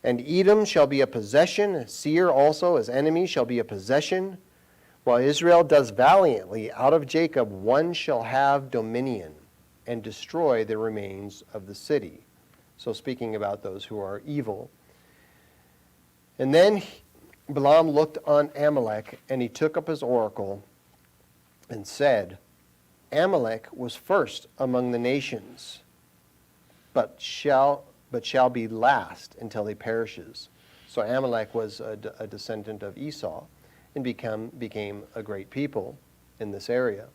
And Edom shall be a possession, Seir also as enemy shall be a possession. While Israel does valiantly, out of Jacob one shall have dominion, and destroy the remains of the city. So speaking about those who are evil. And then Balaam looked on Amalek, and he took up his oracle and said, Amalek was first among the nations, but shall be last until he perishes. So Amalek was a descendant of Esau and became a great people in this area.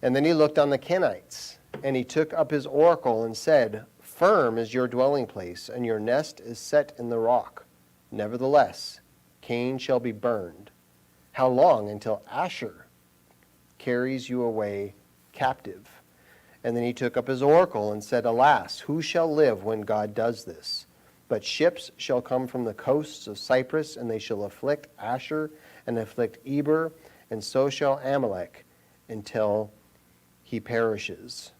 And then he looked on the Kenites, and he took up his oracle and said, Firm is your dwelling place, and your nest is set in the rock. Nevertheless, Cain shall be burned. How long? Until Asher carries you away captive. And then he took up his oracle and said, Alas, who shall live when God does this? But ships shall come from the coasts of Cyprus, and they shall afflict Asher and afflict Eber, and so shall Amalek until he perishes.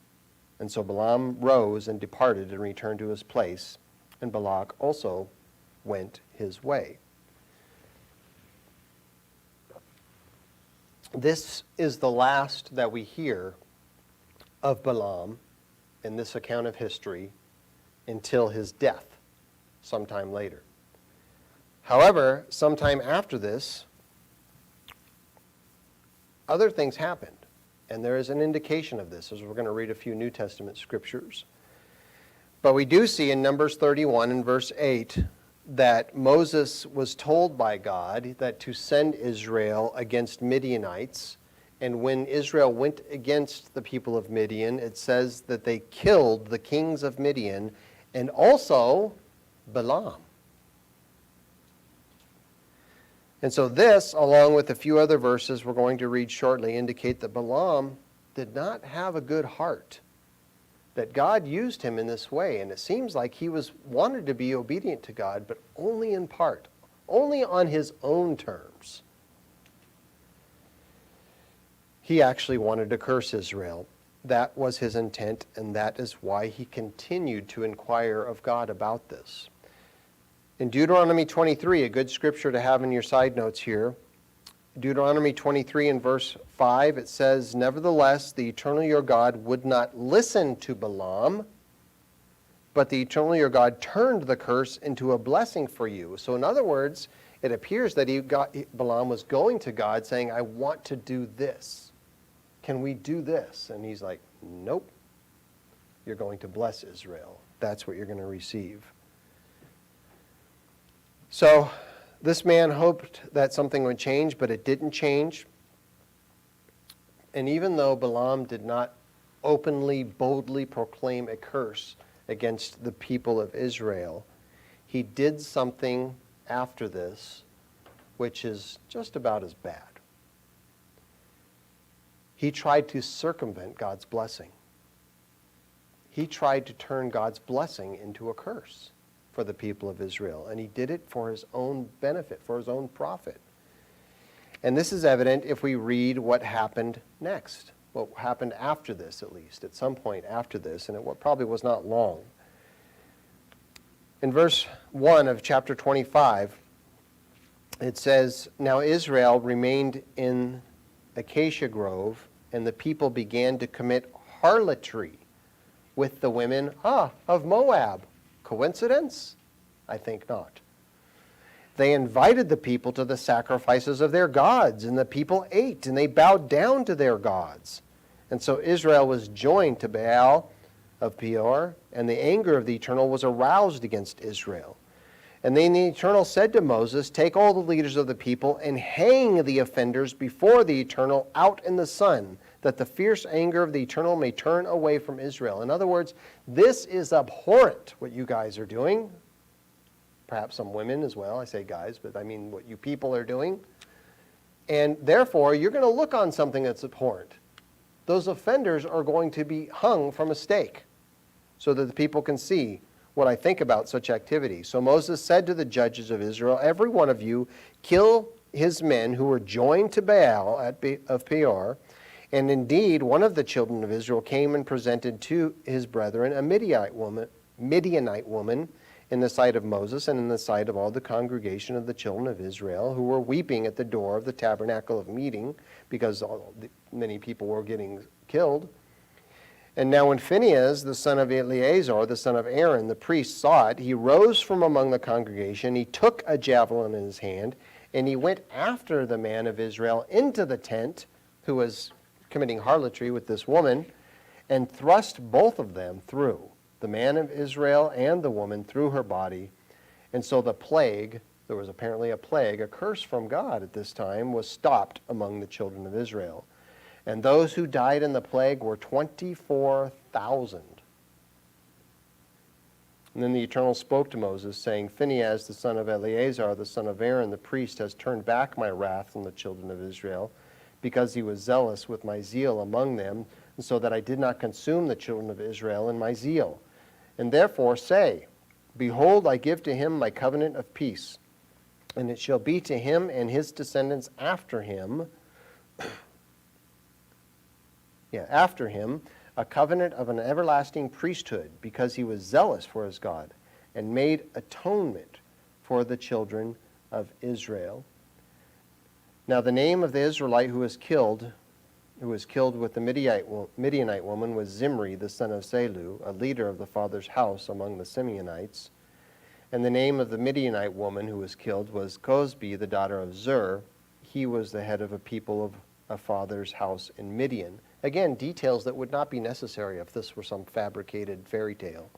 And so Balaam rose and departed and returned to his place, and Balak also went his way. This is the last that we hear of Balaam in this account of history until his death sometime later. However, sometime after this, other things happened, and there is an indication of this as we're going to read a few New Testament scriptures. But we do see in Numbers 31 and verse 8 that Moses was told by God that to send Israel against Midianites. And when Israel went against the people of Midian, it says that they killed the kings of Midian and also Balaam. And so this, along with a few other verses we're going to read shortly, indicate that Balaam did not have a good heart, that God used him in this way. And it seems like he wanted to be obedient to God, but only in part, only on his own terms. He actually wanted to curse Israel. That was his intent, and that is why he continued to inquire of God about this. In Deuteronomy 23, a good scripture to have in your side notes here, Deuteronomy 23 and verse 5, it says, Nevertheless, the eternal your God would not listen to Balaam, but the eternal your God turned the curse into a blessing for you. So in other words, it appears that Balaam was going to God saying, I want to do this. Can we do this? And he's like, nope. You're going to bless Israel. That's what you're going to receive. So this man hoped that something would change, but it didn't change. And even though Balaam did not openly, boldly proclaim a curse against the people of Israel, he did something after this which is just about as bad. He tried to circumvent God's blessing. He tried to turn God's blessing into a curse for the people of Israel, and he did it for his own benefit, for his own profit. And this is evident if we read what happened next, what happened after this, at least, at some point after this, and it probably was not long. In verse 1 of chapter 25, it says, Now Israel remained in Acacia Grove, and the people began to commit harlotry with the women of Moab. Coincidence? I think not. They invited the people to the sacrifices of their gods, and the people ate, and they bowed down to their gods. And so Israel was joined to Baal of Peor, and the anger of the Eternal was aroused against Israel. And then the Eternal said to Moses, Take all the leaders of the people and hang the offenders before the Eternal out in the sun, that the fierce anger of the Eternal may turn away from Israel. In other words, this is abhorrent, what you guys are doing. Perhaps some women as well. I say guys, but I mean what you people are doing. And therefore, you're going to look on something that's abhorrent. Those offenders are going to be hung from a stake so that the people can see what I think about such activity. So Moses said to the judges of Israel, Every one of you kill his men who were joined to Baal of Peor. And indeed, one of the children of Israel came and presented to his brethren a Midianite woman in the sight of Moses and in the sight of all the congregation of the children of Israel, who were weeping at the door of the tabernacle of meeting, because many people were getting killed. And now when Phinehas, the son of Eleazar, the son of Aaron, the priest, saw it, he rose from among the congregation, he took a javelin in his hand, and he went after the man of Israel into the tent, who was committing harlotry with this woman, and thrust both of them through, the man of Israel and the woman, through her body. And so the plague, there was apparently a plague, a curse from God at this time, was stopped among the children of Israel. And those who died in the plague were 24,000. And then the Eternal spoke to Moses, saying, Phinehas, the son of Eleazar, the son of Aaron, the priest, has turned back my wrath from the children of Israel, because he was zealous with my zeal among them, and so that I did not consume the children of Israel in my zeal. And therefore say, Behold, I give to him my covenant of peace, and it shall be to him and his descendants after him, a covenant of an everlasting priesthood, because he was zealous for his God, and made atonement for the children of Israel. Now the name of the Israelite who was killed with the Midianite woman, was Zimri, the son of Salu, a leader of the father's house among the Simeonites. And the name of the Midianite woman who was killed was Cosbi, the daughter of Zur. He was the head of a people of a father's house in Midian. Again, details that would not be necessary if this were some fabricated fairy tale.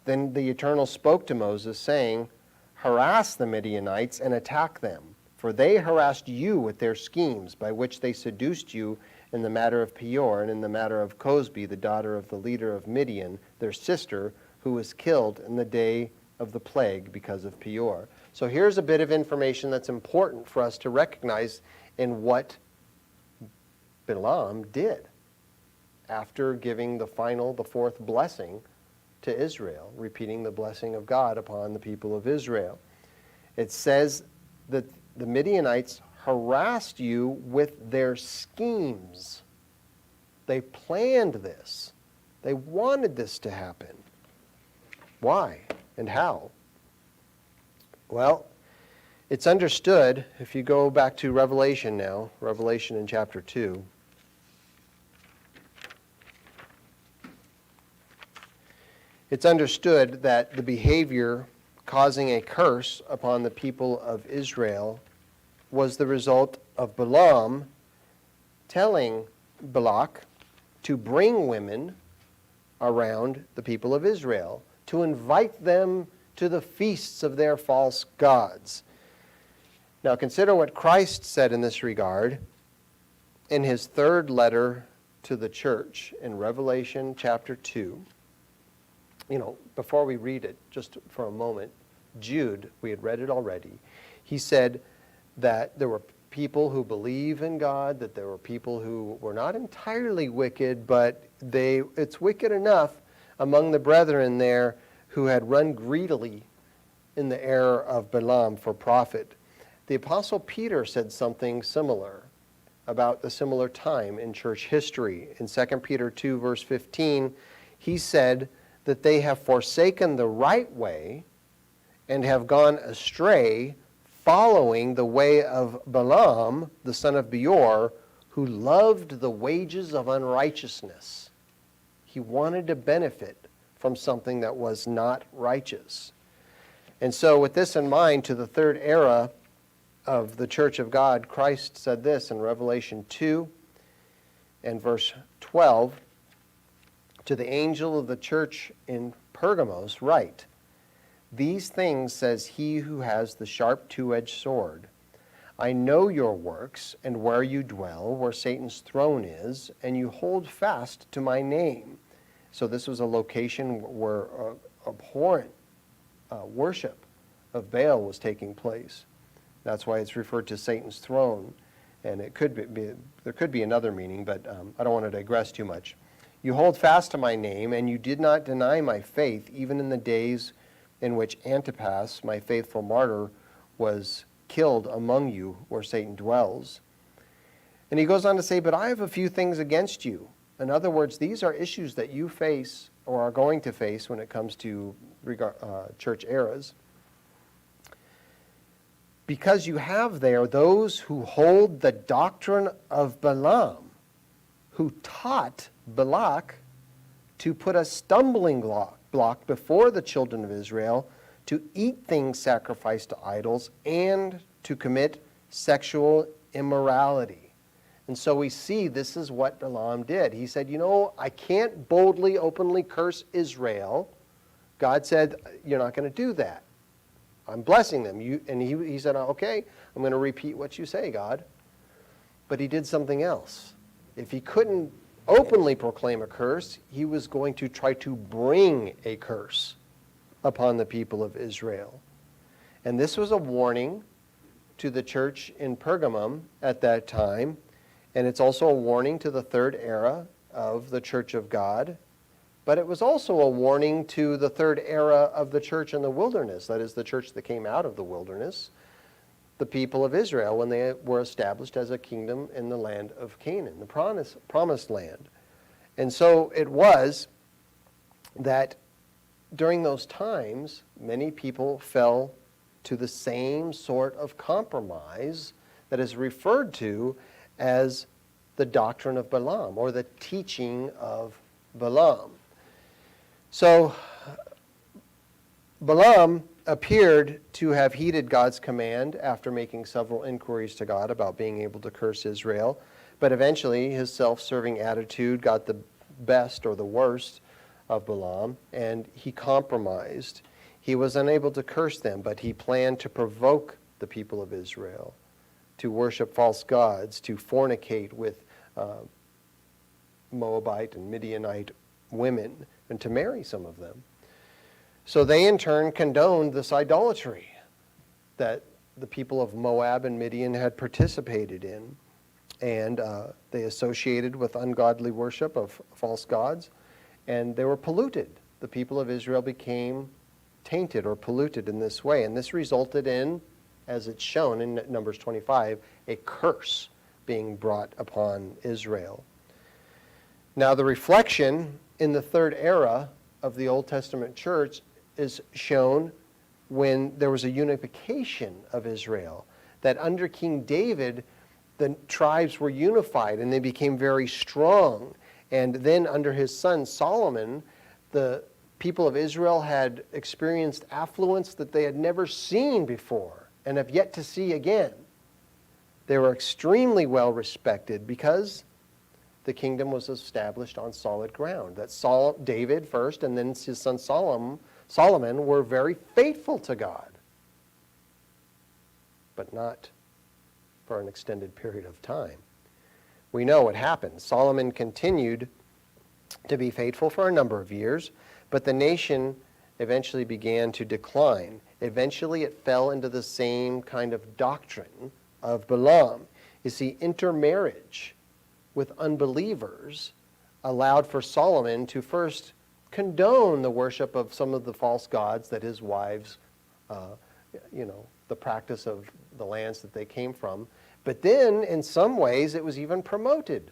Then the Eternal spoke to Moses, saying, Harass the Midianites and attack them, for they harassed you with their schemes, by which they seduced you in the matter of Peor, and in the matter of Cosbi, the daughter of the leader of Midian, their sister, who was killed in the day of the plague because of Peor. So here's a bit of information that's important for us to recognize in what Balaam did after giving the fourth blessing to Israel, repeating the blessing of God upon the people of Israel. It says that the Midianites harassed you with their schemes. They planned this. They wanted this to happen. Why and how? Well, it's understood, if you go back to Revelation now, Revelation in chapter 2, it's understood that the behavior causing a curse upon the people of Israel was the result of Balaam telling Balak to bring women around the people of Israel, to invite them to the feasts of their false gods. Now consider what Christ said in this regard in his third letter to the church in Revelation chapter 2. Before we read it, just for a moment, Jude, we had read it already, he said that there were people who believe in God, that there were people who were not entirely wicked, but it's wicked enough among the brethren there who had run greedily in the error of Balaam for profit. The Apostle Peter said something similar about the similar time in church history. In 2 Peter 2, verse 15, he said that they have forsaken the right way and have gone astray, following the way of Balaam, the son of Beor, who loved the wages of unrighteousness. He wanted to benefit from something that was not righteous. And so with this in mind, to the third era of the church of God, Christ said this in Revelation 2 and verse 12, to the angel of the church in Pergamos, write, These things says he who has the sharp two-edged sword. I know your works and where you dwell, where Satan's throne is, and you hold fast to my name. So this was a location where abhorrent worship of Baal was taking place. That's why it's referred to Satan's throne. And it could be there could be another meaning, but I don't want to digress too much. You hold fast to my name, and you did not deny my faith, even in the days in which Antipas, my faithful martyr, was killed among you where Satan dwells. And he goes on to say, but I have a few things against you. In other words, these are issues that you face or are going to face when it comes to church eras. Because you have there those who hold the doctrine of Balaam, who taught Balak to put a stumbling block before the children of Israel, to eat things sacrificed to idols, and to commit sexual immorality. And so we see this is what Balaam did. He said, I can't boldly, openly curse Israel. God said, you're not going to do that. I'm blessing them. And he said, okay, I'm going to repeat what you say, God. But he did something else. If he couldn't openly proclaim a curse, he was going to try to bring a curse upon the people of Israel. And this was a warning to the church in Pergamum at that time. And it's also a warning to the third era of the church of God. But it was also a warning to the third era of the church in the wilderness. That is, the church that came out of the wilderness, the people of Israel, when they were established as a kingdom in the land of Canaan, the promised land. And so it was that during those times, many people fell to the same sort of compromise that is referred to as the doctrine of Balaam, or the teaching of Balaam. So Balaam appeared to have heeded God's command after making several inquiries to God about being able to curse Israel, but eventually his self-serving attitude got the best or the worst of Balaam, and he compromised. He was unable to curse them, but he planned to provoke the people of Israel to worship false gods, to fornicate with Moabite and Midianite women, and to marry some of them. So they in turn condoned this idolatry that the people of Moab and Midian had participated in. And they associated with ungodly worship of false gods, and they were polluted. The people of Israel became tainted or polluted in this way. And this resulted in, as it's shown in Numbers 25, a curse being brought upon Israel. Now the reflection in the third era of the Old Testament church is shown when there was a unification of Israel, that under King David, the tribes were unified and they became very strong. And then under his son Solomon, the people of Israel had experienced affluence that they had never seen before and have yet to see again. They were extremely well respected because the kingdom was established on solid ground. That David first and then his son Solomon were very faithful to God, but not for an extended period of time. We know what happened. Solomon continued to be faithful for a number of years, but the nation eventually began to decline. Eventually it fell into the same kind of doctrine of Balaam. You see, intermarriage with unbelievers allowed for Solomon to first condone the worship of some of the false gods that his wives, the practice of the lands that they came from. But then, in some ways, it was even promoted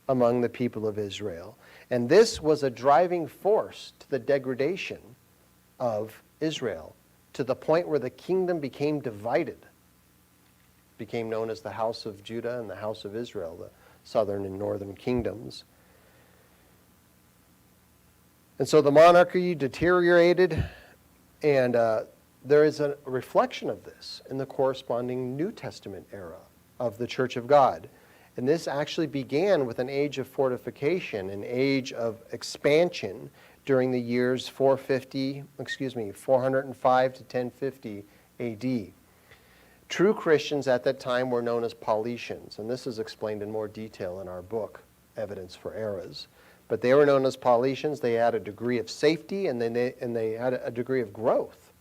among the people of Israel. And this was a driving force to the degradation of Israel, to the point where the kingdom became divided, became known as the house of Judah and the house of Israel, the southern and northern kingdoms. And so the monarchy deteriorated, and there is a reflection of this in the corresponding New Testament era of the Church of God. And this actually began with an age of fortification, an age of expansion during the years 405 to 1050 AD. True Christians at that time were known as Paulicians, and this is explained in more detail in our book, Evidence for Eras. But they were known as Paulicians. They had a degree of safety, and they had a degree of growth.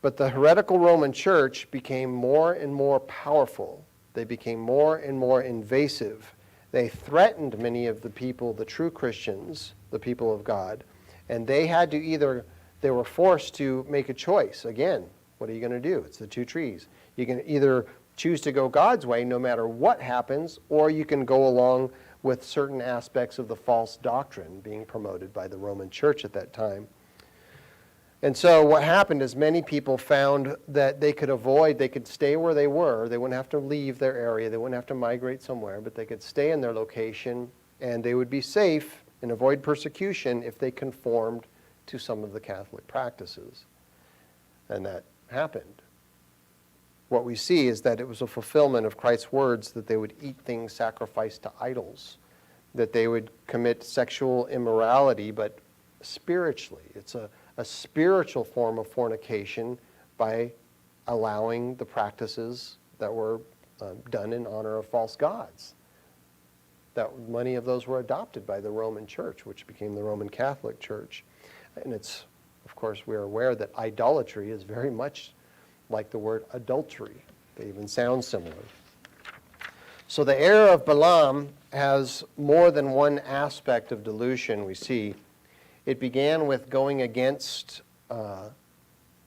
But the heretical Roman Church became more and more powerful. They became more and more invasive. They threatened many of the people, the true Christians, the people of God, and they were forced to make a choice. Again, what are you going to do? It's the two trees. You can either choose to go God's way no matter what happens, or you can go along with certain aspects of the false doctrine being promoted by the Roman Church at that time. And so what happened is many people found that they could stay where they were. They wouldn't have to leave their area. They wouldn't have to migrate somewhere, but they could stay in their location, and they would be safe and avoid persecution if they conformed to some of the Catholic practices. And that happened. what we see is that it was a fulfillment of Christ's words that they would eat things sacrificed to idols, that they would commit sexual immorality, but spiritually. It's a spiritual form of fornication by allowing the practices that were done in honor of false gods. That many of those were adopted by the Roman Church, which became the Roman Catholic Church. And it's, of course, we're aware that idolatry is very much like the word adultery. They even sound similar. So the error of Balaam has more than one aspect of delusion we see. It began with going against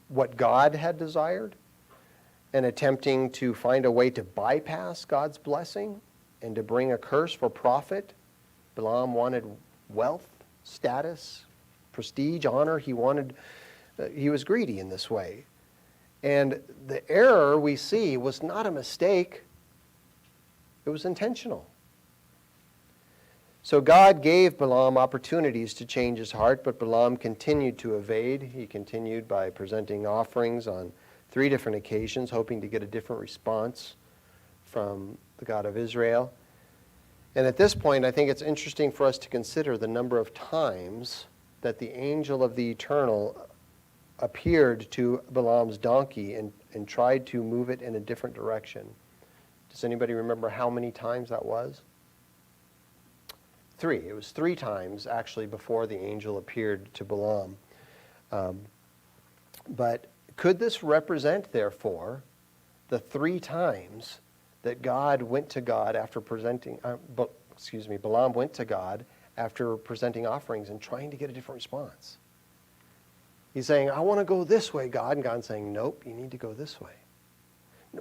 what God had desired and attempting to find a way to bypass God's blessing and to bring a curse for profit. Balaam wanted wealth, status, prestige, honor. He was greedy in this way. And the error we see was not a mistake. It was intentional. So God gave Balaam opportunities to change his heart, but Balaam continued to evade. He continued by presenting offerings on 3 different occasions, hoping to get a different response from the God of Israel. And at this point, I think it's interesting for us to consider the number of times that the angel of the Eternal appeared to Balaam's donkey and tried to move it in a different direction. Does anybody remember how many times that was? 3. It was 3 times, actually, before the angel appeared to Balaam. But could this represent, therefore, the 3 times that God went to God after presenting, Balaam went to God after presenting offerings and trying to get a different response? He's saying, I want to go this way, God. And God's saying, nope, you need to go this way.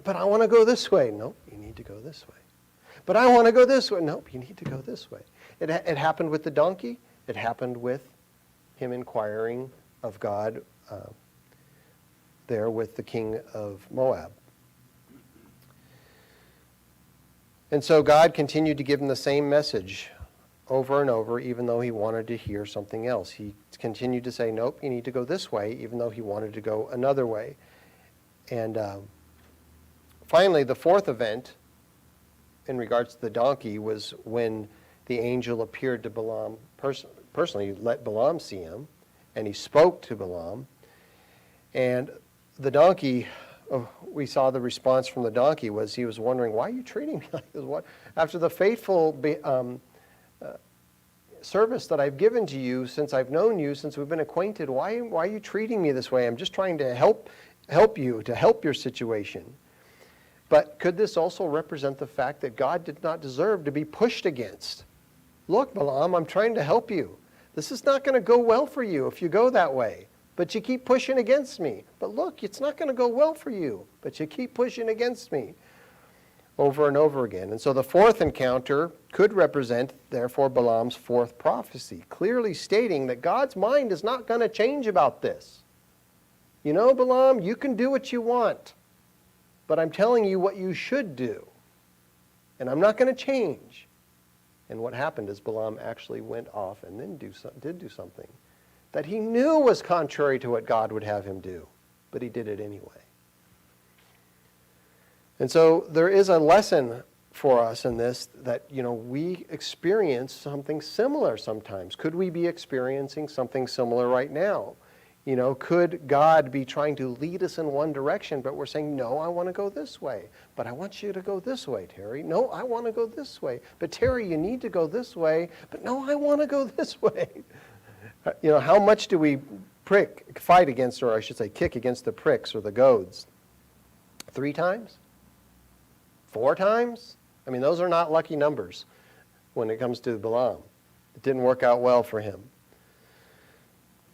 But I want to go this way. Nope, you need to go this way. But I want to go this way. Nope, you need to go this way. It happened with the donkey. It happened with him inquiring of God there with the king of Moab. And so God continued to give him the same message over and over, even though he wanted to hear something else. He continued to say, nope, you need to go this way, even though he wanted to go another way. And finally, the 4th event in regards to the donkey was when the angel appeared to Balaam personally. He let Balaam see him, and he spoke to Balaam. And the donkey, we saw the response from the donkey was he was wondering, why are you treating me like this? What? After the faithful service that I've given to you since I've known you, since we've been acquainted, why are you treating me this way? I'm just trying to help you, to help your situation. But could this also represent the fact that God did not deserve to be pushed against? Look, Balaam, I'm trying to help you. This is not going to go well for you if you go that way. But you keep pushing against me. But look, it's not going to go well for you. But you keep pushing against me. Over and over again. And so the 4th encounter could represent, therefore, Balaam's 4th prophecy, clearly stating that God's mind is not going to change about this. You know, Balaam, you can do what you want. But I'm telling you what you should do. And I'm not going to change. And what happened is Balaam actually went off and then did do something that he knew was contrary to what God would have him do. But he did it anyway. And so there is a lesson for us in this that, we experience something similar sometimes. Could we be experiencing something similar right now? Could God be trying to lead us in one direction, but we're saying, no, I want to go this way. But I want you to go this way, Terry. No, I want to go this way. But Terry, you need to go this way. But no, I want to go this way. How much do we fight against, or I should say kick against the pricks or the goads? 3 times? 4 times? I mean, those are not lucky numbers when it comes to Balaam. It didn't work out well for him.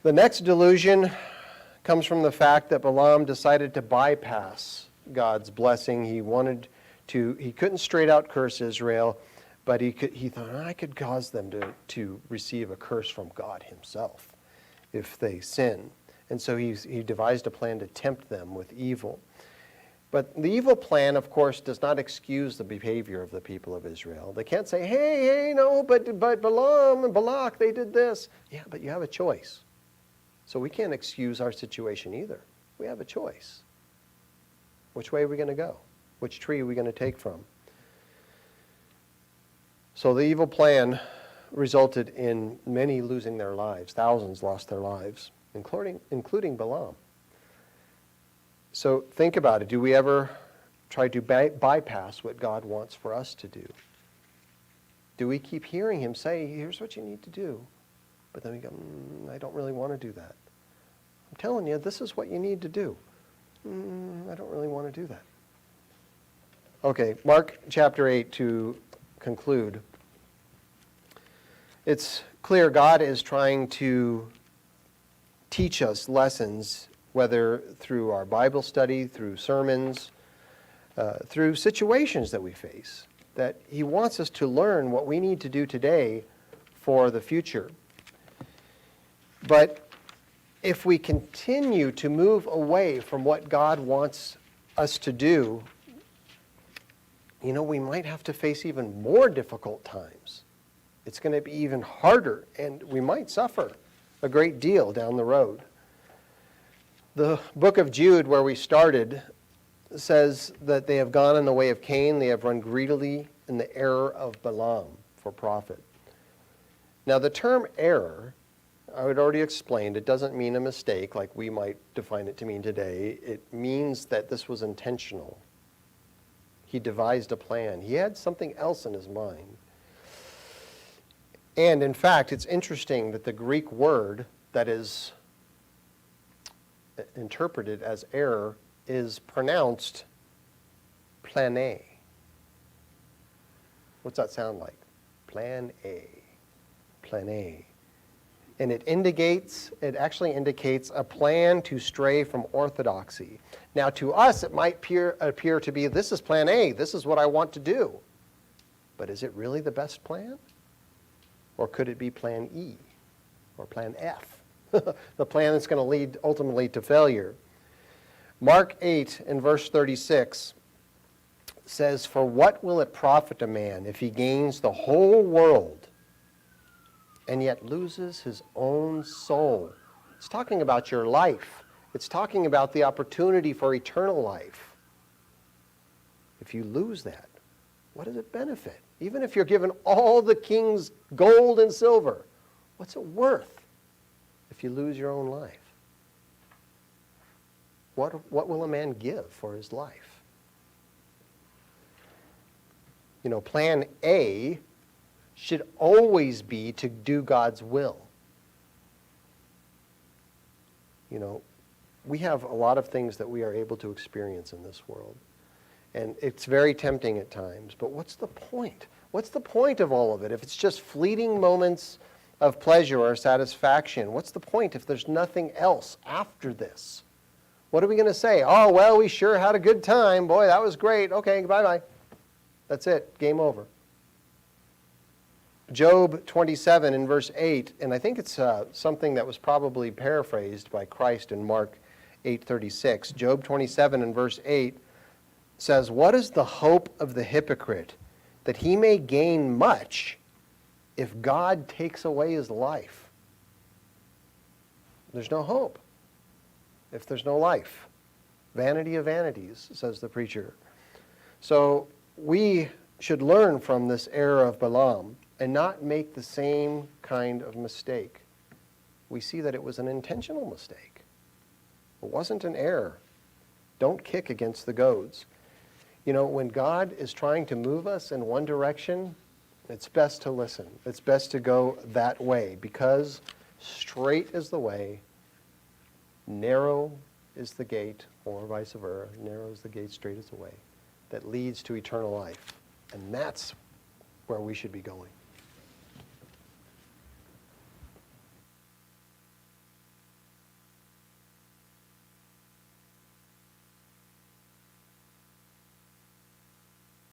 The next delusion comes from the fact that Balaam decided to bypass God's blessing. He couldn't straight out curse Israel, but he thought, I could cause them to receive a curse from God himself if they sin. And so he devised a plan to tempt them with evil. But the evil plan, of course, does not excuse the behavior of the people of Israel. They can't say, hey, no, but Balaam and Balak, they did this. Yeah, but you have a choice. So we can't excuse our situation either. We have a choice. Which way are we going to go? Which tree are we going to take from? So the evil plan resulted in many losing their lives. Thousands lost their lives, including Balaam. So think about it. Do we ever try to bypass what God wants for us to do? Do we keep hearing him say, here's what you need to do? But then we go, I don't really want to do that. I'm telling you, this is what you need to do. I don't really want to do that. Okay, Mark chapter 8 to conclude. It's clear God is trying to teach us lessons, whether through our Bible study, through sermons, through situations that we face, that he wants us to learn what we need to do today for the future. But if we continue to move away from what God wants us to do, we might have to face even more difficult times. It's going to be even harder, and we might suffer a great deal down the road. The book of Jude, where we started, says that they have gone in the way of Cain, they have run greedily in the error of Balaam for profit. Now the term error, I had already explained, it doesn't mean a mistake like we might define it to mean today. It means that this was intentional. He devised a plan. He had something else in his mind. And in fact, it's interesting that the Greek word that is interpreted as error is pronounced plane. What's that sound like? Plan A. Plan A. And it actually indicates a plan to stray from orthodoxy. Now to us it might appear to be, this is plan A, this is what I want to do. But is it really the best plan? Or could it be plan E or plan F? The plan that's going to lead ultimately to failure. Mark 8 in verse 36 says, "For what will it profit a man if he gains the whole world and yet loses his own soul?" It's talking about your life. It's talking about the opportunity for eternal life. If you lose that, what does it benefit? Even if you're given all the king's gold and silver, what's it worth if you lose your own life? What will a man give for his life? Plan A should always be to do God's will. We have a lot of things that we are able to experience in this world. And it's very tempting at times. But what's the point? What's the point of all of it? If it's just fleeting moments of pleasure or satisfaction, what's the point if there's nothing else after this? What are we going to say? Oh, well, we sure had a good time. Boy, that was great. Okay, bye-bye. That's it. Game over. Job 27 in verse 8, and I think it's something that was probably paraphrased by Christ in Mark 8:36. Job 27 in verse 8 says, "What is the hope of the hypocrite, that he may gain much if God takes away his life?" There's no hope if there's no life. Vanity of vanities, says the preacher. So we should learn from this error of Balaam and not make the same kind of mistake. We see that it was an intentional mistake. It wasn't an error. Don't kick against the goads. When God is trying to move us in one direction, it's best to listen. It's best to go that way, because straight is the way, narrow is the gate, or vice versa, narrow is the gate, straight is the way, that leads to eternal life. And that's where we should be going.